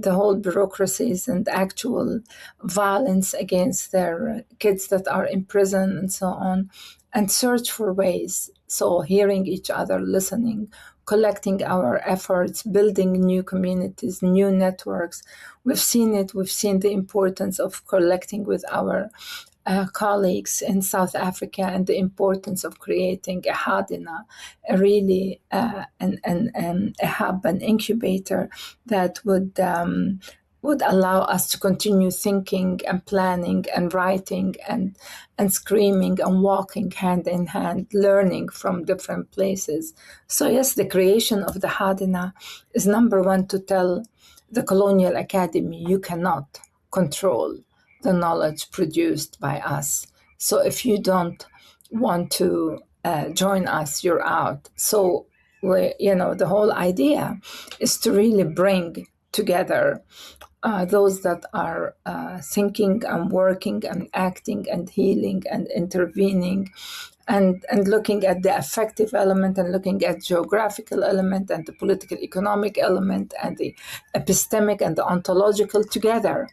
whole bureaucracies and actual violence against their kids that are in prison and so on, and search for ways. So hearing each other, listening, collecting our efforts, building new communities, new networks. We've seen it. We've seen the importance of collecting with our colleagues in South Africa, and the importance of creating a hadina, a really a hub, an incubator that would allow us to continue thinking and planning and writing and screaming and walking hand in hand, learning from different places. So yes, the creation of the Hadina is number one, to tell the colonial academy, you cannot control the knowledge produced by us. So if you don't want to join us, you're out. So the whole idea is to really bring together those that are thinking and working and acting and healing and intervening, and looking at the affective element, and looking at geographical element, and the political economic element, and the epistemic and the ontological together,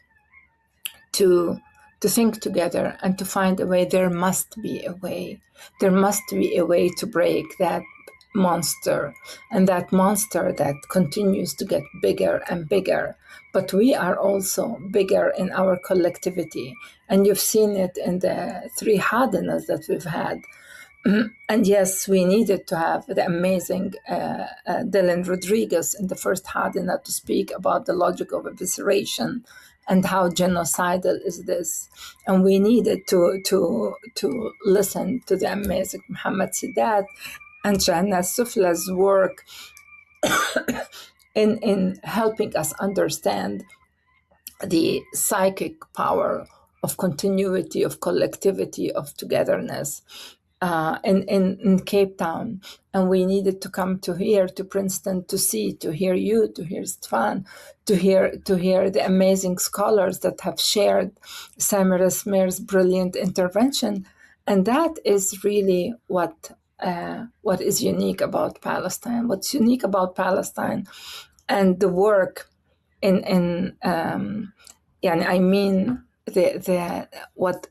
to think together and to find a way. There must be a way. There must be a way to break that monster, and that monster that continues to get bigger and bigger. But we are also bigger in our collectivity, and you've seen it in the 3 hadinas that we've had. And yes, we needed to have the amazing Dylan Rodriguez in the first hadina to speak about the logic of evisceration and how genocidal is this. And we needed to listen to the amazing Muhammad Sidat and Shahna Sufla's work in helping us understand the psychic power of continuity, of collectivity, of togetherness. in Cape Town, and we needed to come to here, to Princeton, to hear you, to hear Stefan, to hear the amazing scholars that have shared Samira Smear's brilliant intervention. And that is really what is unique about Palestine. What's unique about Palestine and the work I mean what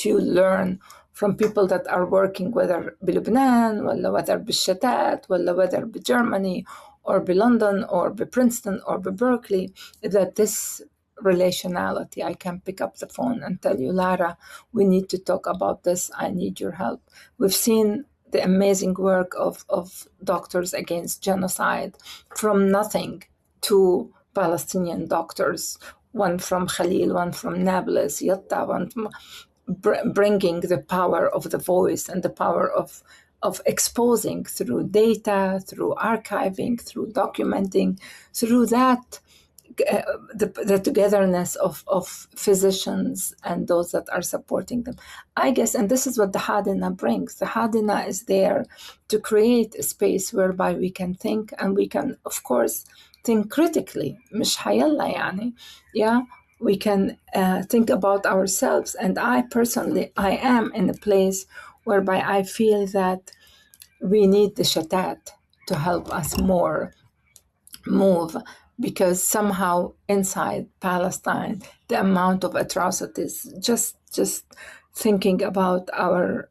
you learn from people that are working, whether بلبنان ولا whether بالشتات ولا whether بGermany or London or Princeton or Berkeley, that this relationality, I can pick up the phone and tell you, Lara, we need to talk about this. I need your help. We've seen the amazing work of Doctors Against Genocide, from nothing to Palestinian doctors, one from Khalil, one from Nablus, Yatta, one from bringing the power of the voice and the power of exposing through data, through archiving, through documenting, through that, the togetherness of physicians and those that are supporting them. I guess, and this is what the Hadina brings. The Hadina is there to create a space whereby we can think, and we can, of course, think critically. مش حيلا يعني. Yeah, we can think about ourselves. And I personally, I am in a place whereby I feel that we need the shatat to help us more move, because somehow inside Palestine, the amount of atrocities, just thinking about our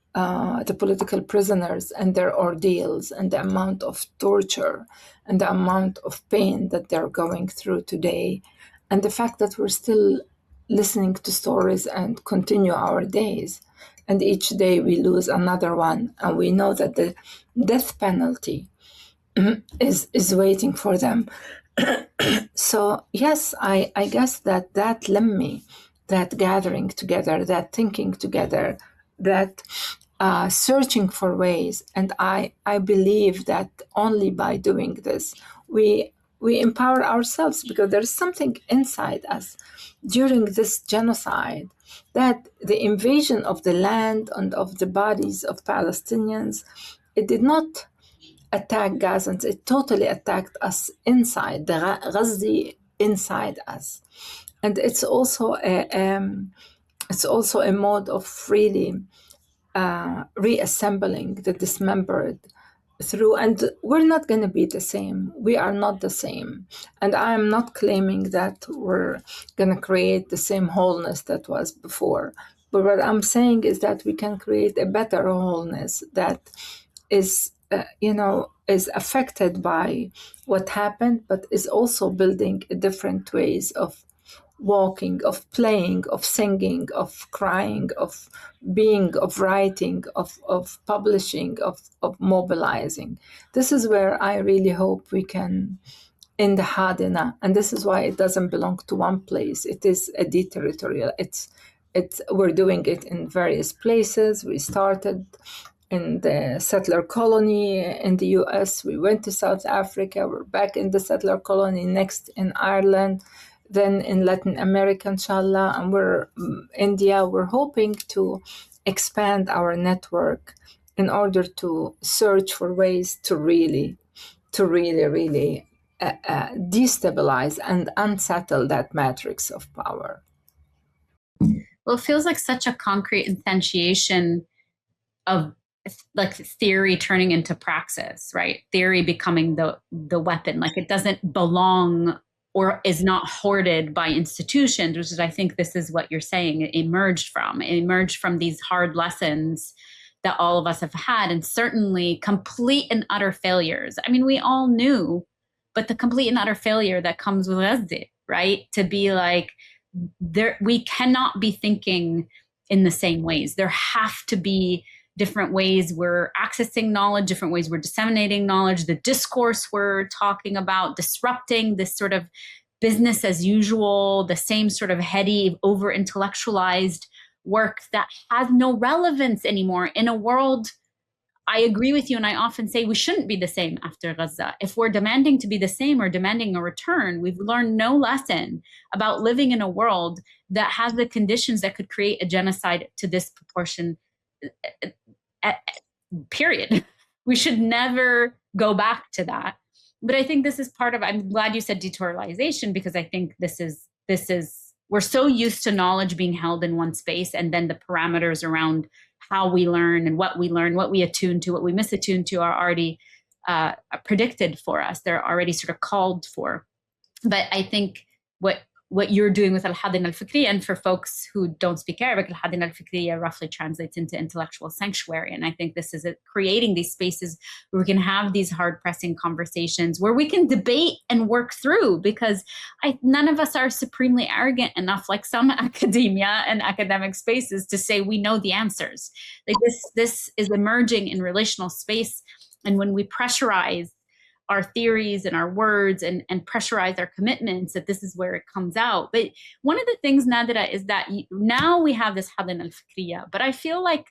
the political prisoners and their ordeals, and the amount of torture and the amount of pain that they're going through today, and the fact that we're still listening to stories and continue our days, and each day we lose another one, and we know that the death penalty is waiting for them. So yes, I guess that lemmi, that gathering together, that thinking together, that searching for ways, and I believe that only by doing this we empower ourselves, because there's something inside us during this genocide, that the invasion of the land and of the bodies of Palestinians, it did not attack Gazans, it totally attacked us inside, the Ghazi inside us. And it's also a mode of really reassembling the dismembered through, and we're not going to be the same. We are not the same. And I am not claiming that we're going to create the same wholeness that was before. But what I'm saying is that we can create a better wholeness that is is affected by what happened, but is also building different ways of walking, of playing, of singing, of crying, of being, of writing, of publishing, of mobilizing. This is where I really hope we can, in the Hadina, and this is why it doesn't belong to one place. It is a deterritorial. We're doing it in various places. We started in the settler colony in the US. We went to South Africa. We're back in the settler colony, next in Ireland, then in Latin America, inshallah, and we're India. We're hoping to expand our network in order to search for ways to really destabilize and unsettle that matrix of power. Well, it feels like such a concrete instantiation of like theory turning into praxis, right? Theory becoming the weapon. Like it doesn't belong or is not hoarded by institutions, which is, I think this is what you're saying, it emerged from these hard lessons that all of us have had, and certainly complete and utter failures. I mean, we all knew, but the complete and utter failure that comes with Gaza, right? To be like, we cannot be thinking in the same ways. There have to be different ways we're accessing knowledge, different ways we're disseminating knowledge, the discourse we're talking about, disrupting this sort of business as usual, the same sort of heady, over-intellectualized work that has no relevance anymore in a world. I agree with you, and I often say we shouldn't be the same after Gaza. If we're demanding to be the same or demanding a return, we've learned no lesson about living in a world that has the conditions that could create a genocide to this proportion period. We should never go back to that. But I think this is part of, I'm glad you said deterritorialization, because I think this is, we're so used to knowledge being held in one space, and then the parameters around how we learn and what we attune to, what we misattune to are already predicted for us. They're already sort of called for. But I think what you're doing with al-Hadina al-Fikriya, and for folks who don't speak Arabic, al-Hadina al-Fikriya roughly translates into intellectual sanctuary. And I think this is creating these spaces where we can have these hard-pressing conversations, where we can debate and work through, because none of us are supremely arrogant enough, like some academia and academic spaces, to say we know the answers. Like this is emerging in relational space. And when we pressurize our theories and our words and pressurize our commitments, that this is where it comes out. But one of the things, Nadera, is that now we have this Hadin al-Fikriya, but I feel like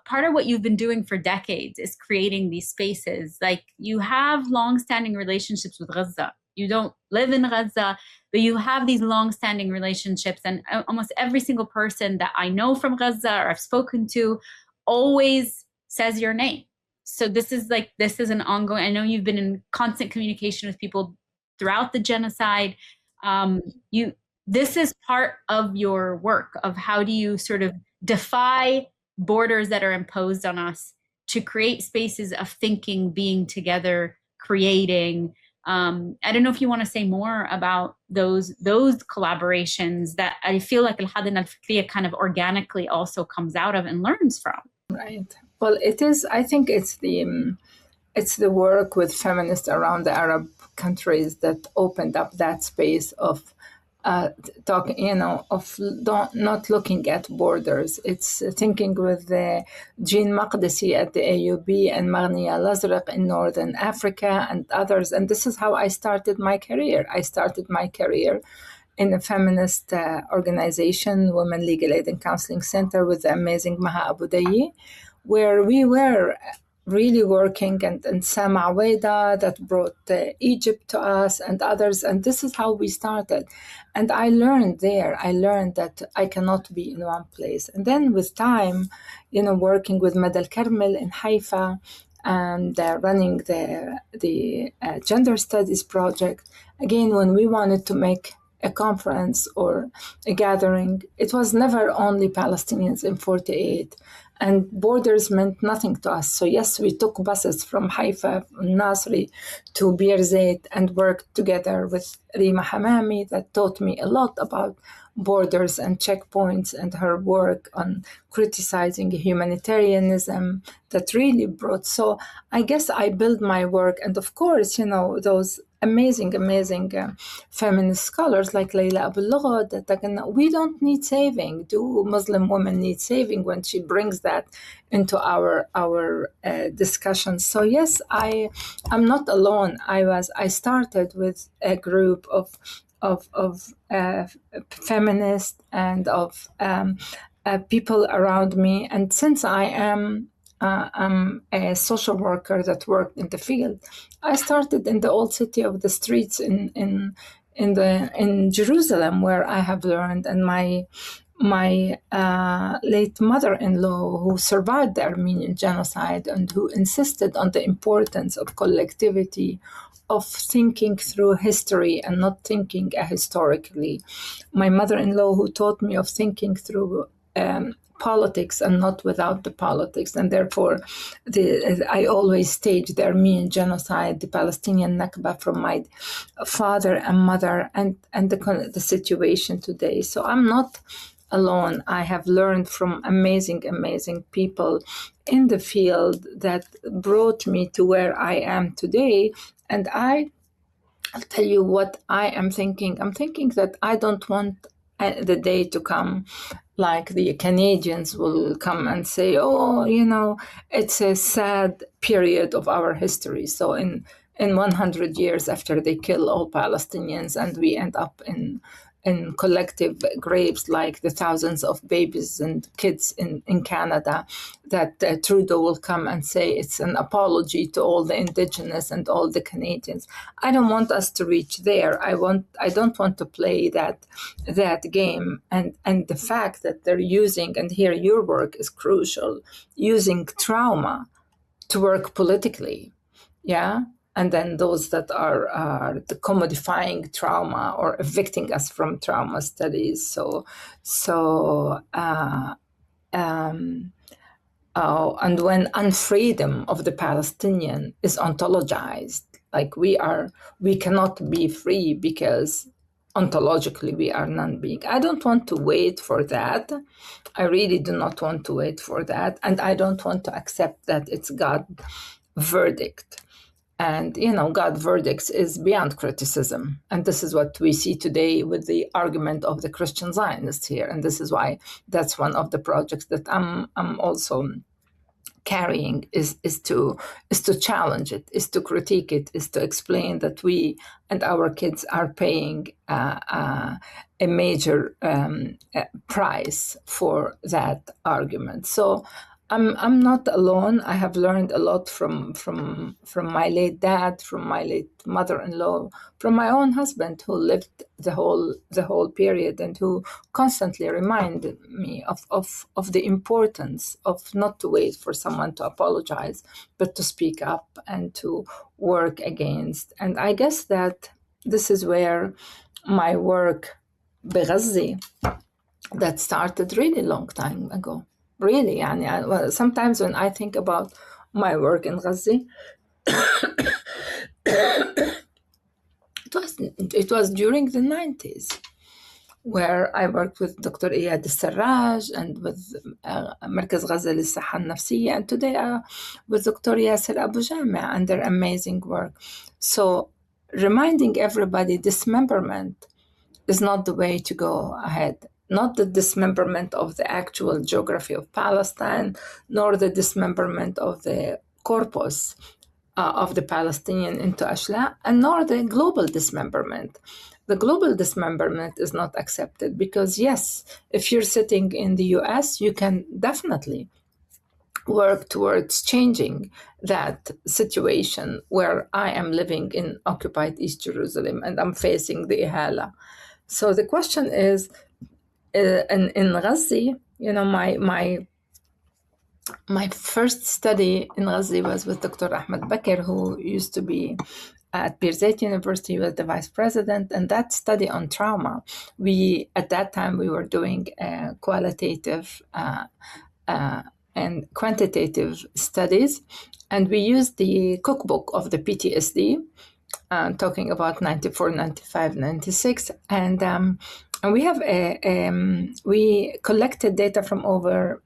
part of what you've been doing for decades is creating these spaces. Like, you have long-standing relationships with Gaza. You don't live in Gaza, but you have these long-standing relationships. And almost every single person that I know from Gaza or I've spoken to always says your name. So this is an ongoing, I know you've been in constant communication with people throughout the genocide. This is part of your work of how do you sort of defy borders that are imposed on us to create spaces of thinking, being together, creating. I don't know if you want to say more about those collaborations that I feel like al-Hadin al-Fikriya kind of organically also comes out of and learns from. Right. Well, it is. I think it's the work with feminists around the Arab countries that opened up that space of talking, of not looking at borders. It's thinking with Jean Maqdisi at the AUB and Maghnia Lazraq in Northern Africa and others. And this is how I started my career. I started my career in a feminist organization, Women Legal Aid and Counseling Center, with the amazing Maha Abu Dayi, where we were really working, and Sama Aweda that brought Egypt to us and others. And this is how we started. And I learned that I cannot be in one place. And then with time, working with Medal Karmel in Haifa and running the gender studies project, again, when we wanted to make a conference or a gathering, it was never only Palestinians in 48. And borders meant nothing to us. So yes, we took buses from Haifa, Nasri to Bir Zayt and worked together with Rima Hamami that taught me a lot about borders and checkpoints, and her work on criticizing humanitarianism that really brought. So I guess I built my work. And of course, those amazing feminist scholars like Layla Abul-Lughod, that we don't need saving. Do Muslim women need saving? When she brings that into our discussions. So yes, I'm not alone. I started with a group of feminists and of people around me, and since I'm a social worker that worked in the field, I started in the old city of the streets in Jerusalem, where I have learned, and my late mother-in-law, who survived the Armenian genocide and who insisted on the importance of collectivity, of thinking through history and not thinking ahistorically. My mother-in-law, who taught me of thinking through politics and not without the politics. And therefore, I always stage the Armenian genocide, the Palestinian Nakba from my father and mother, and the situation today. So I'm not alone. I have learned from amazing people in the field that brought me to where I am today. And I'll tell you what I am thinking. I'm thinking that I don't want the day to come like the Canadians will come and say, it's a sad period of our history. So in 100 years after they kill all Palestinians and we end up in in collective graves, like the thousands of babies and kids in Canada, that Trudeau will come and say it's an apology to all the Indigenous and all the Canadians. I don't want us to reach there. I don't want to play that game. And the fact that they're using, and here your work is crucial, using trauma to work politically, yeah. And then those that are the commodifying trauma or evicting us from trauma studies. And when unfreedom of the Palestinian is ontologized, like we cannot be free because ontologically we are non-being. I don't want to wait for that. I really do not want to wait for that. And I don't want to accept that it's God's verdict. And, God verdicts is beyond criticism. And this is what we see today with the argument of the Christian Zionists here. And this is why that's one of the projects that I'm also carrying is to challenge it, is to critique it, is to explain that we and our kids are paying a major price for that argument. So I'm not alone. I have learned a lot from my late dad, from my late mother-in-law, from my own husband, who lived the whole period and who constantly reminded me of the importance of not to wait for someone to apologize, but to speak up and to work against. And I guess that this is where my work, بغزة, that started really long time ago. Really, and sometimes when I think about my work in Gaza, it was during the 90s, where I worked with Dr. Iyad al-Sarraj and with Merkaz Gaza للصحة النفسية, and today with Dr. Yasser Abu Jamia and their amazing work. So reminding everybody dismemberment is not the way to go ahead. Not the dismemberment of the actual geography of Palestine, nor the dismemberment of the corpus of the Palestinian into Ashla, and nor the global dismemberment. The global dismemberment is not accepted because, yes, if you're sitting in the US, you can definitely work towards changing that situation where I am living in occupied East Jerusalem and I'm facing the Ihala. So the question is, in Gaza, my first study in Gaza was with Dr. Ahmed Bakr, who used to be at Birzeit University. He was the vice president, and that study on trauma, at that time we were doing qualitative and quantitative studies, and we used the cookbook of the PTSD, talking about 94, 95, 96, and we have we collected data from over,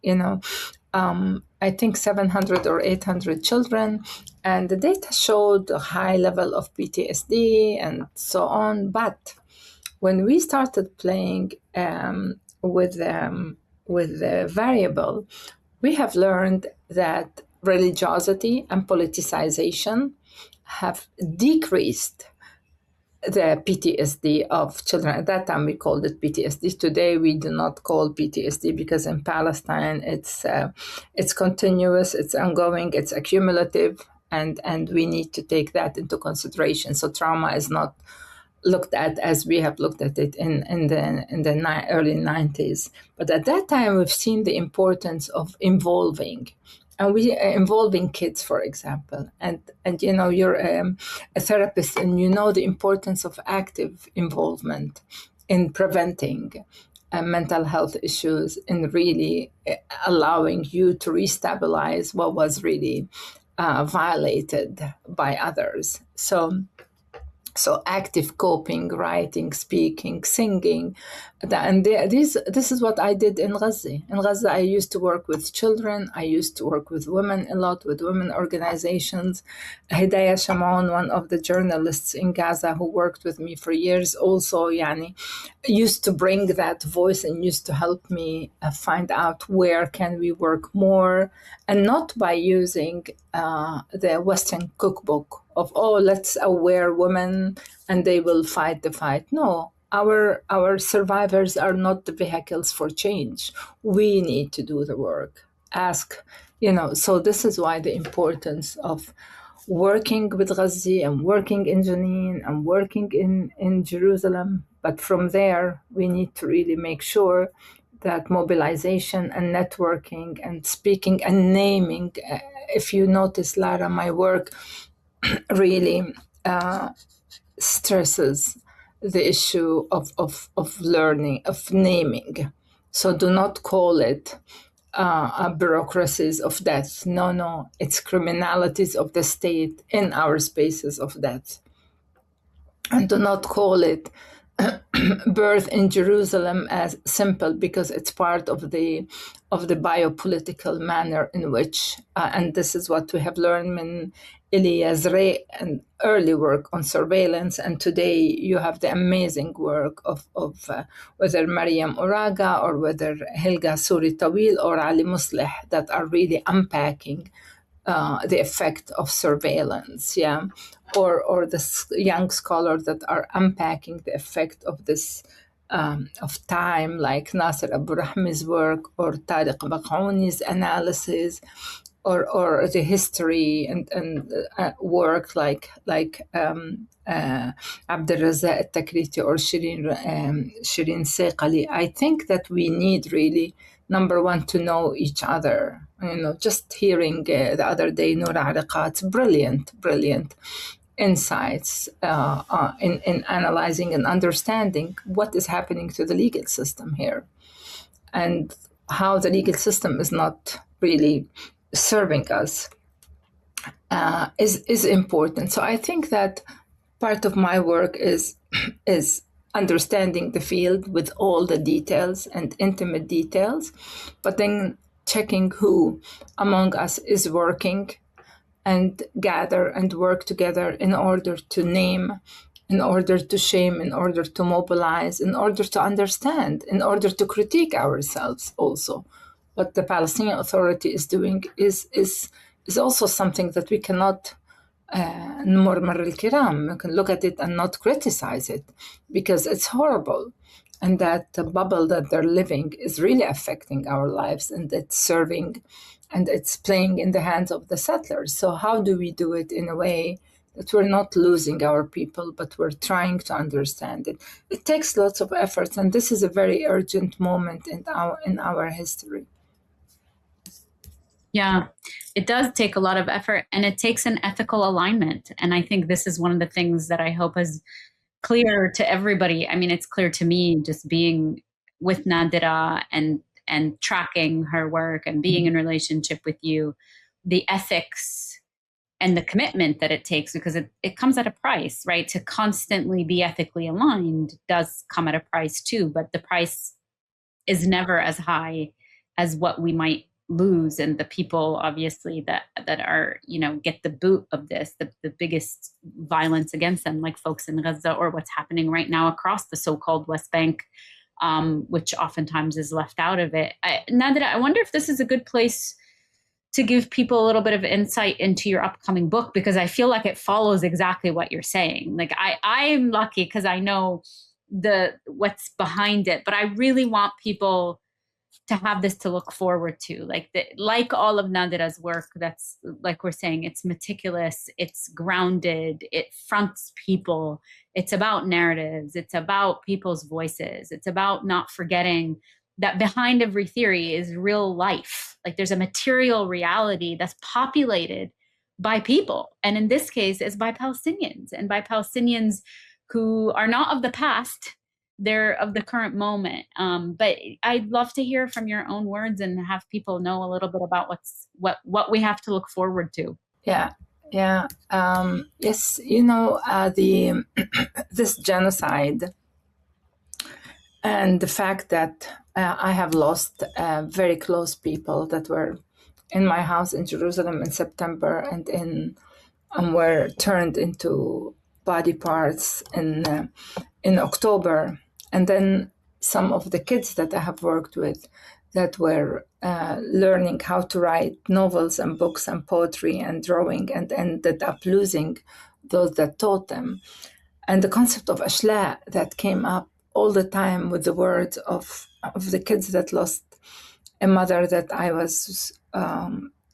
I think 700 or 800 children, and the data showed a high level of PTSD and so on. But when we started playing with the variable, we have learned that religiosity and politicization have decreased the PTSD of children. At that time, we called it PTSD. Today, we do not call PTSD because in Palestine, it's continuous, it's ongoing, it's accumulative, and we need to take that into consideration. So trauma is not looked at as we have looked at it in the early 90s. But at that time, we've seen the importance of involving kids, for example, and you're a therapist, and you know the importance of active involvement in preventing mental health issues, in really allowing you to restabilize what was really violated by others. So active coping, writing, speaking, singing, and this is what I did in Gaza. In Gaza, I used to work with children. I used to work with women a lot, with women organizations. Hidayah Shamon, one of the journalists in Gaza who worked with me for years, also used to bring that voice and used to help me find out where can we work more, and not by using the Western cookbook of, let's aware women and they will fight the fight. No, our survivors are not the vehicles for change. We need to do the work. So this is why the importance of working with Ghazi and working in Jenin and working in Jerusalem. But from there, we need to really make sure that mobilization and networking and speaking and naming, if you notice, Lara, my work really stresses the issue of learning, of naming. So do not call it bureaucracies of death. No, it's criminalities of the state in our spaces of death. And do not call it birth in Jerusalem as simple, because it's part of the biopolitical manner in which, and this is what we have learned in Elias and early work on surveillance, and today you have the amazing work of whether Mariam Uraga or whether Helga Suri Tawil or Ali Musleh that are really unpacking the effect of surveillance, or the young scholars that are unpacking the effect of this of time, like Nasser Abu Rahmi's work or Tariq Baqouni's analysis, or the history and work like Abdelrazak al-Takriti or Shirin Saiqali. I think that we need really, number one, to know each other. Just hearing the other day Noura Ariqat's brilliant insights in analyzing and understanding what is happening to the legal system here and how the legal system is not really serving us is important. So I think that part of my work is understanding the field with all the details and intimate details, but then checking who among us is working and gather and work together in order to name, in order to shame, in order to mobilize, in order to understand, in order to critique ourselves also. What the Palestinian Authority is doing is also something that we cannot نمر الكرام. We can look at it and not criticize it because it's horrible. And that the bubble that they're living is really affecting our lives, and it's serving and it's playing in the hands of the settlers. So how do we do it in a way that we're not losing our people, but we're trying to understand it? It takes lots of efforts, and this is a very urgent moment in our history. Yeah, it does take a lot of effort, and it takes an ethical alignment. And I think this is one of the things that I hope is clear to everybody. I mean, it's clear to me just being with Nadera and tracking her work and being in relationship with you, the ethics and the commitment that it takes, because it comes at a price, right? To constantly be ethically aligned does come at a price too, but the price is never as high as what we might lose. And the people obviously that are, get the boot of this, the biggest violence against them, like folks in Gaza, or what's happening right now across the so-called West Bank, which oftentimes is left out of it. Nadera, I wonder if this is a good place to give people a little bit of insight into your upcoming book, because I feel like it follows exactly what you're saying. Like I'm lucky because I know what's behind it, but I really want people to have this to look forward to, like all of Nadera's work. That's, like we're saying, it's meticulous, it's grounded, it fronts people, it's about narratives, it's about people's voices, it's about not forgetting that behind every theory is real life. Like there's a material reality that's populated by people, and in this case is by Palestinians, and by Palestinians who are not of the past, they're of the current moment. But I'd love to hear from your own words and have people know a little bit about what we have to look forward to. Yeah. Yes, this genocide and the fact that I have lost very close people that were in my house in Jerusalem in September and were turned into body parts in October. And then some of the kids that I have worked with that were learning how to write novels and books and poetry and drawing, and ended up losing those that taught them. And the concept of ashla that came up all the time with the words of the kids that lost a mother that I was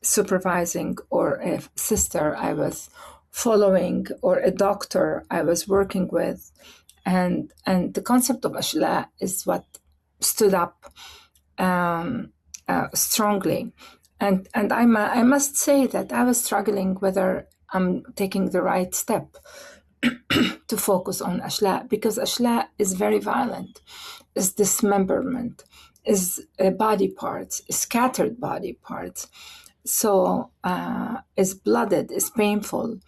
supervising, or a sister I was following, or a doctor I was working with. And the concept of ashla is what stood up strongly. And I must say that I was struggling whether I'm taking the right step to focus on ashla, because ashla is very violent, is dismemberment, is body parts, scattered body parts. So is blooded, is painful,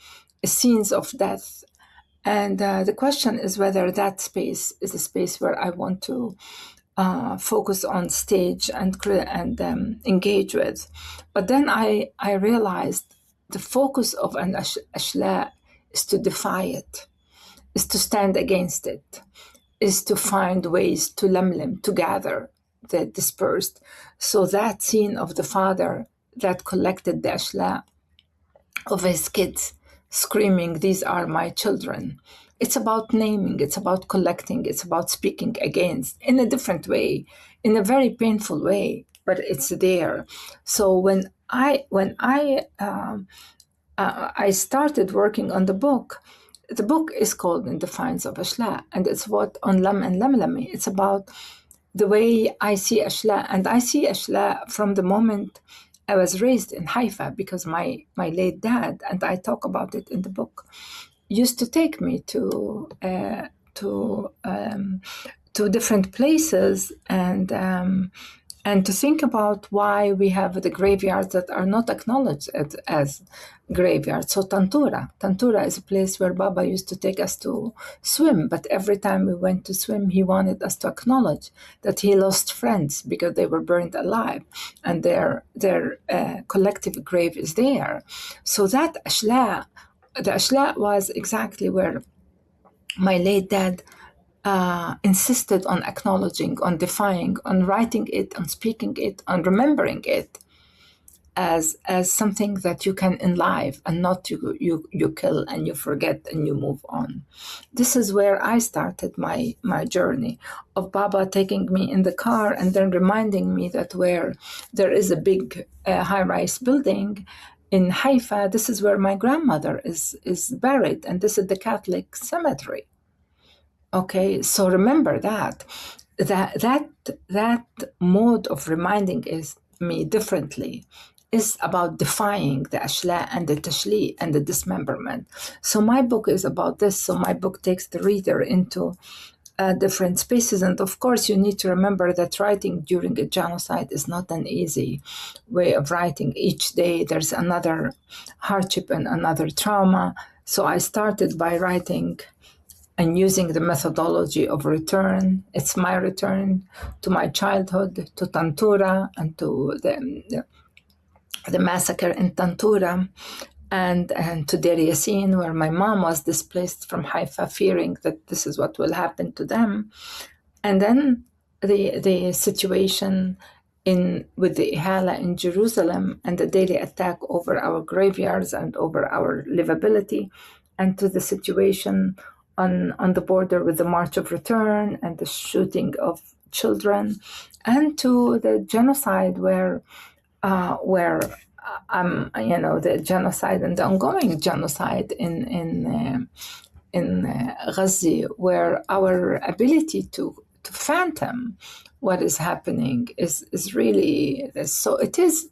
is scenes of death. And the question is whether that space is a space where I want to focus on, stage, and engage with. But then I realized the focus of an ashla is to defy it, is to stand against it, is to find ways to lemlem, to gather the dispersed. So that scene of the father that collected the ashla of his kids, screaming, "These are my children." It's about naming, it's about collecting, it's about speaking against in a different way, in a very painful way, but it's there. So when I started working on the book is called In Defiance of Ashla, and it's what on Lam and Lamlami. It's about the way I see Ashla, and I see Ashla from the moment I was raised in Haifa, because my late dad, and I talk about it in the book, used to take me to different places and to think about why we have the graveyards that are not acknowledged as graveyards. So Tantura is a place where Baba used to take us to swim, but every time we went to swim, he wanted us to acknowledge that he lost friends because they were burned alive, and their collective grave is there. So that ashla, the ashla was exactly where my late dad insisted on acknowledging, on defying, on writing it, on speaking it, on remembering it as something that you can enlive, and not you kill and you forget and you move on. This is where I started my journey of Baba taking me in the car and then reminding me that where there is a big high-rise building in Haifa, this is where my grandmother is buried, and this is the Catholic cemetery. Okay, so remember that mode of reminding me differently is about defying the ashla and the tashli and the dismemberment. So my book is about this. So my book takes the reader into different spaces. And of course, you need to remember that writing during a genocide is not an easy way of writing. Each day there's another hardship and another trauma. So I started by writing and using the methodology of return. It's my return to my childhood, to Tantura, and to the massacre in Tantura, and to Deir Yassin, where my mom was displaced from Haifa, fearing that this is what will happen to them. And then the situation with the Ihala in Jerusalem, and the daily attack over our graveyards and over our livability, and to the situation on the border with the March of Return and the shooting of children, and to the genocide where the genocide and the ongoing genocide in Gaza, where our ability to fathom what is happening is really so. It is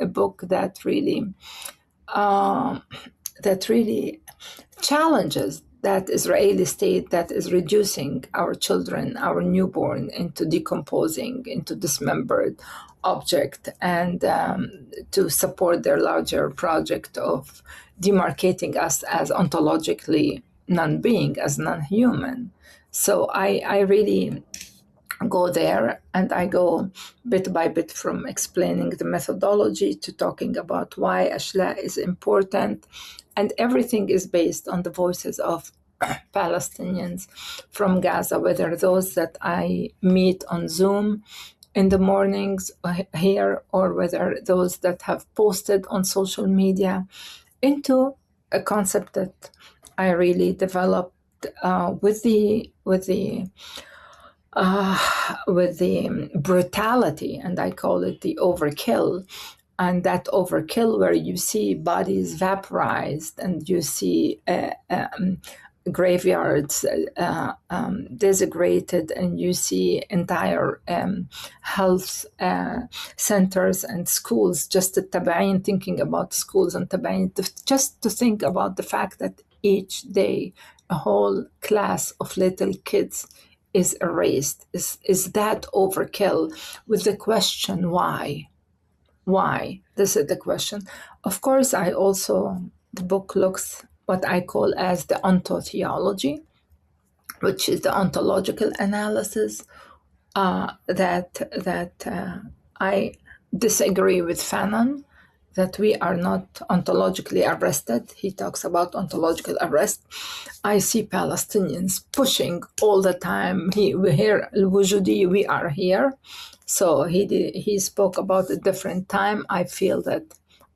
a book that really challenges that Israeli state that is reducing our children, our newborn, into decomposing, into dismembered object, and to support their larger project of demarcating us as ontologically non-being, as non-human. So I really go there, and I go bit by bit from explaining the methodology to talking about why Ashla is important, and everything is based on the voices of Palestinians from Gaza, whether those that I meet on Zoom in the mornings here, or whether those that have posted on social media, into a concept that I really developed with the with the brutality, and I call it the overkill. And that overkill, where you see bodies vaporized and you see graveyards desecrated, and you see entire health centers and schools just التبعين, thinking about schools and تبعين, just to think about the fact that each day a whole class of little kids is erased. Is that overkill? With the question, why? Why? This is the question. Of course, the book looks what I call as the ontotheology, which is the ontological analysis that I disagree with Fanon, that we are not ontologically arrested. He talks about ontological arrest. I see Palestinians pushing all the time. We hear al-Wujudi, we are here. So he spoke about a different time. I feel that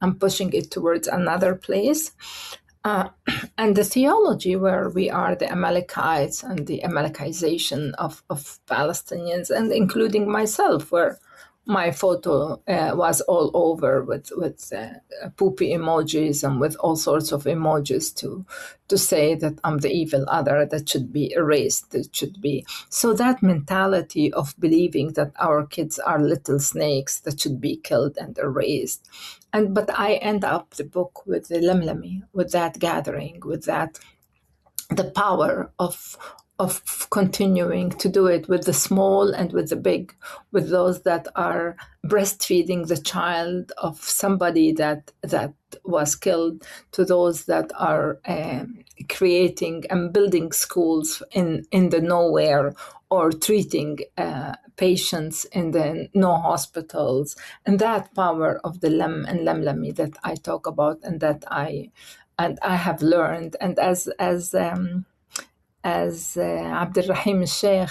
I'm pushing it towards another place. And the theology, where we are the Amalekites and the Amalekization of Palestinians, and including myself, where my photo was all over with poopy emojis and with all sorts of emojis to say that I'm the evil other that should be erased. That should be so that mentality of believing that our kids are little snakes that should be killed and erased. But I end up the book with the Lemlemi, with that gathering, with that the power of continuing to do it with the small and with the big, with those that are breastfeeding the child of somebody that was killed, to those that are creating and building schools in the nowhere, or treating patients in the no hospitals, and that power of the Lem and Lemlemi that I talk about, and that I have learned. And as Abdulrahim Sheikh,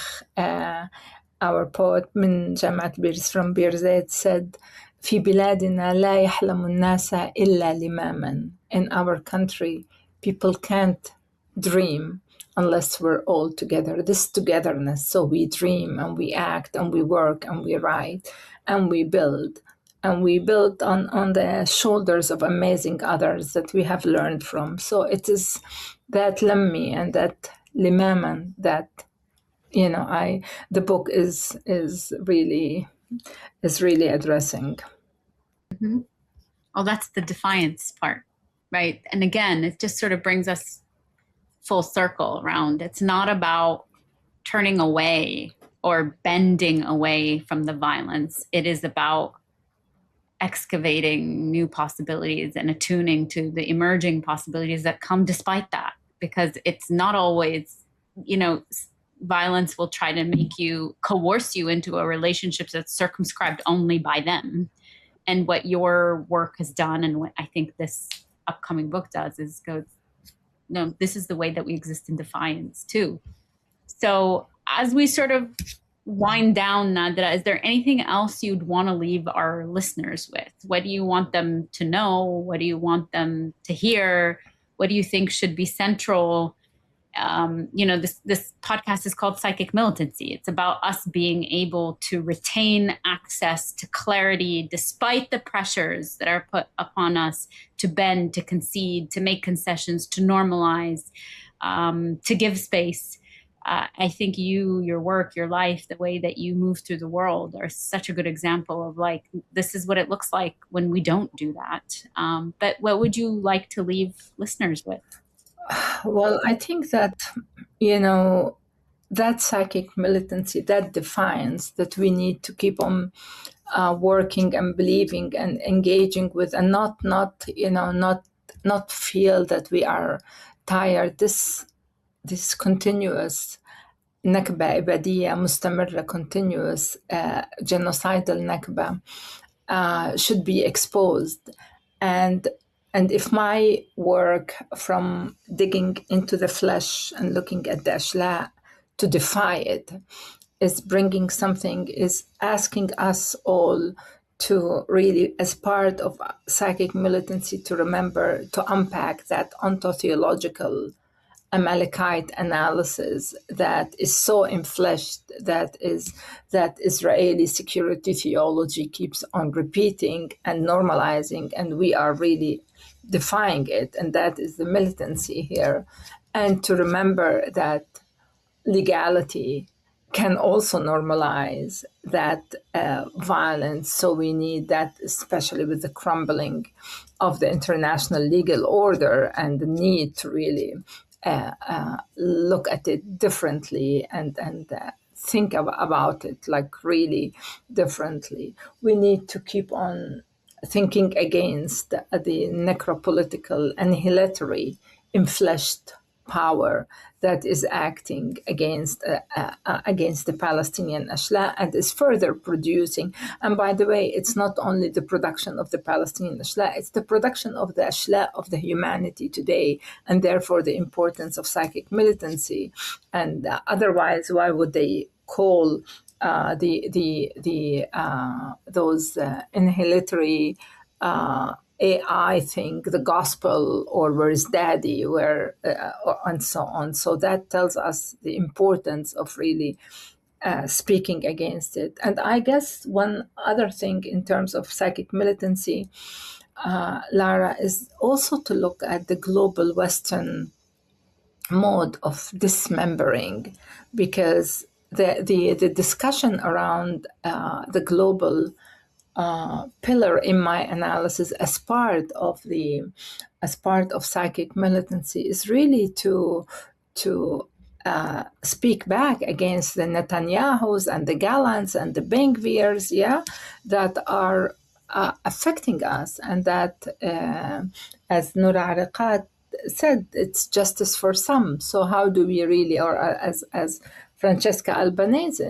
our poet من جامعة بيرز from Birzeit, said, في بلادنا لا يحلم الناس إلا لماما. In our country, people can't dream unless we're all together. This togetherness, so we dream and we act and we work and we write and we build. And we build on the shoulders of amazing others that we have learned from. So it is that lemmi and that limaman that, the book is really addressing. Mm-hmm. Oh, that's the defiance part, right? And again, it just sort of brings us full circle around. It's not about turning away or bending away from the violence. It is about excavating new possibilities and attuning to the emerging possibilities that come despite that, because it's not always, violence will try to coerce you into a relationship that's circumscribed only by them. And what your work has done, and what I think this upcoming book does, is go, no, this is the way that we exist in defiance too. So as we sort of wind down, Nadera, is there anything else you'd want to leave our listeners with? What do you want them to know? What do you want them to hear? What do you think should be central? This podcast is called Psychic Militancy. It's about us being able to retain access to clarity despite the pressures that are put upon us to bend, to concede, to make concessions, to normalize, to give space. I think your work, your life, the way that you move through the world are such a good example of this is what it looks like when we don't do that. But what would you like to leave listeners with? Well, I think that, that psychic militancy, that defiance that we need to keep on working and believing and engaging with, and not feel that we are tired. This continuous نكبة إبادية مستمرة, continuous genocidal نكبة should be exposed. And if my work from digging into the flesh and looking at the ashla to defy it is bringing something, is asking us all to really, as part of psychic militancy, to remember to unpack that ontotheological Amalekite analysis that is so infleshed that Israeli security theology keeps on repeating and normalizing, and we are really defying it, and that is the militancy here. And to remember that legality can also normalize that violence. So we need that, especially with the crumbling of the international legal order and the need to really look at it differently and think about it like really differently. We need to keep on thinking against the necropolitical, annihilatory, infleshed power that is acting against the Palestinian ashla and is further producing. And by the way, it's not only the production of the Palestinian ashla, it's the production of the ashla of the humanity today, and therefore the importance of psychic militancy. And otherwise, why would they call those inhalatory AI thing, the gospel, or where is daddy, and so on. So that tells us the importance of really speaking against it. And I guess one other thing in terms of psychic militancy, Lara, is also to look at the global Western mode of dismembering, because the discussion around the global pillar in my analysis as part of psychic militancy is really to speak back against the Netanyahus and the Gallants and the Ben-Gvirs, that are affecting us, and that, as Noura Ariqat said, it's justice for some. So how do we really, or as Francesca Albanese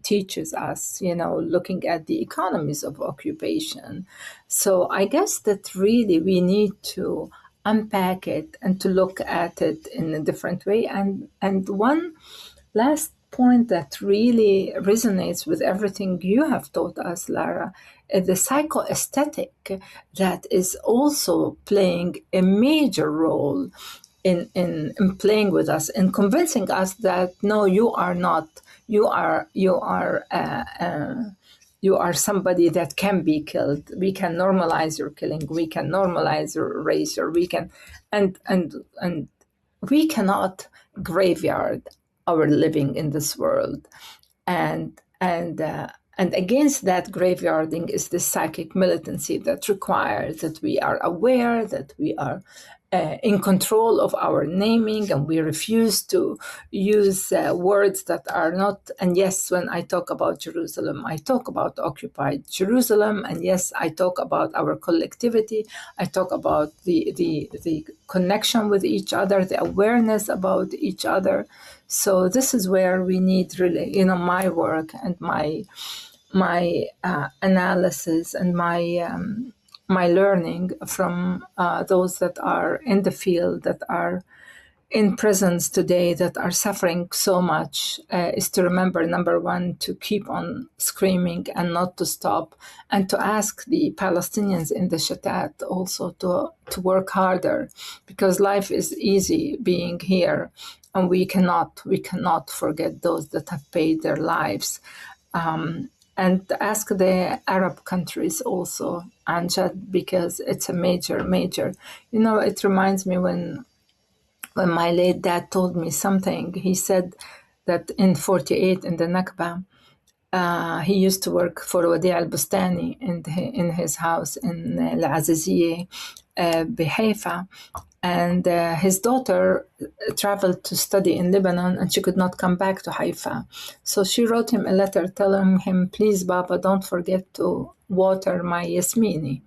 teaches us, looking at the economies of occupation. So I guess that really we need to unpack it and to look at it in a different way. And one last point that really resonates with everything you have taught us, Lara, the psychoaesthetic that is also playing a major role in playing with us and convincing us that no, you are not. You are somebody that can be killed. We can normalize your killing. We can normalize your erasure. We can, and we cannot graveyard our living in this world. And against that graveyarding is the psychic militancy that requires that we are aware, that we are in control of our naming, and we refuse to use words that are not. And yes, when I talk about Jerusalem, I talk about occupied Jerusalem, and yes, I talk about our collectivity. I talk about the connection with each other, the awareness about each other. So this is where we need really, my work and my analysis and my learning from those that are in the field, that are in prisons today, that are suffering so much, is to remember, number one, to keep on screaming and not to stop, and to ask the Palestinians in the Shatat also to work harder, because life is easy being here, and we cannot forget those that have paid their lives. And ask the Arab countries also, Anjad, because it's a major. It reminds me when my late dad told me something. He said that in 1948, in the Nakba, he used to work for Wadi al-Bustani in his house in Al-Aziziyeh, Haifa. And his daughter traveled to study in Lebanon, and she could not come back to Haifa. So she wrote him a letter telling him, please, Baba, don't forget to water my Yasmini.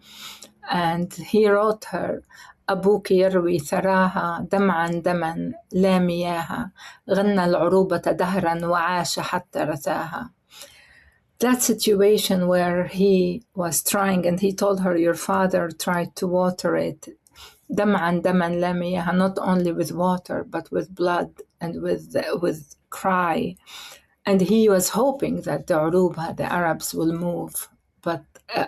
And he wrote her, أبوك يروي ثراها دمعا دما لا مياها غنى العروبة دهرا وعاش حتى رثاها. That situation where he was trying, and he told her, your father tried to water it, دمعا دما لا مياها, not only with water, but with blood and with cry. And he was hoping that the Uruba, the Arabs, will move, but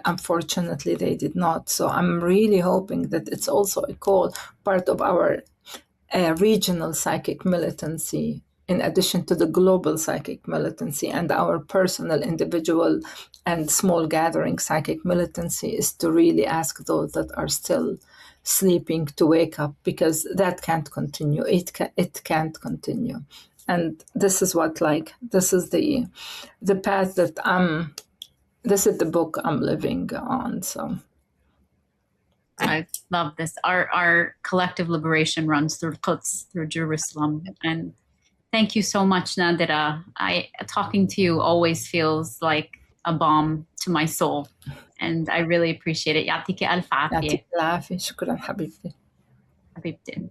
unfortunately they did not. So I'm really hoping that it's also a call, part of our a regional psychic militancy in addition to the global psychic militancy, and our personal, individual, and small gathering psychic militancy is to really ask those that are still sleeping to wake up, because that can't continue. It can't continue. And this is what, like, this is the path that this is the book I'm living on. So I love this. Our collective liberation runs through Quds, through Jerusalem. And thank you so much, Nadera. Talking to you always feels like a balm to my soul. And I really appreciate it. يعطيكي ألف عافية. يعطيك العافية. شكرا حبيبتي. حبيبتي.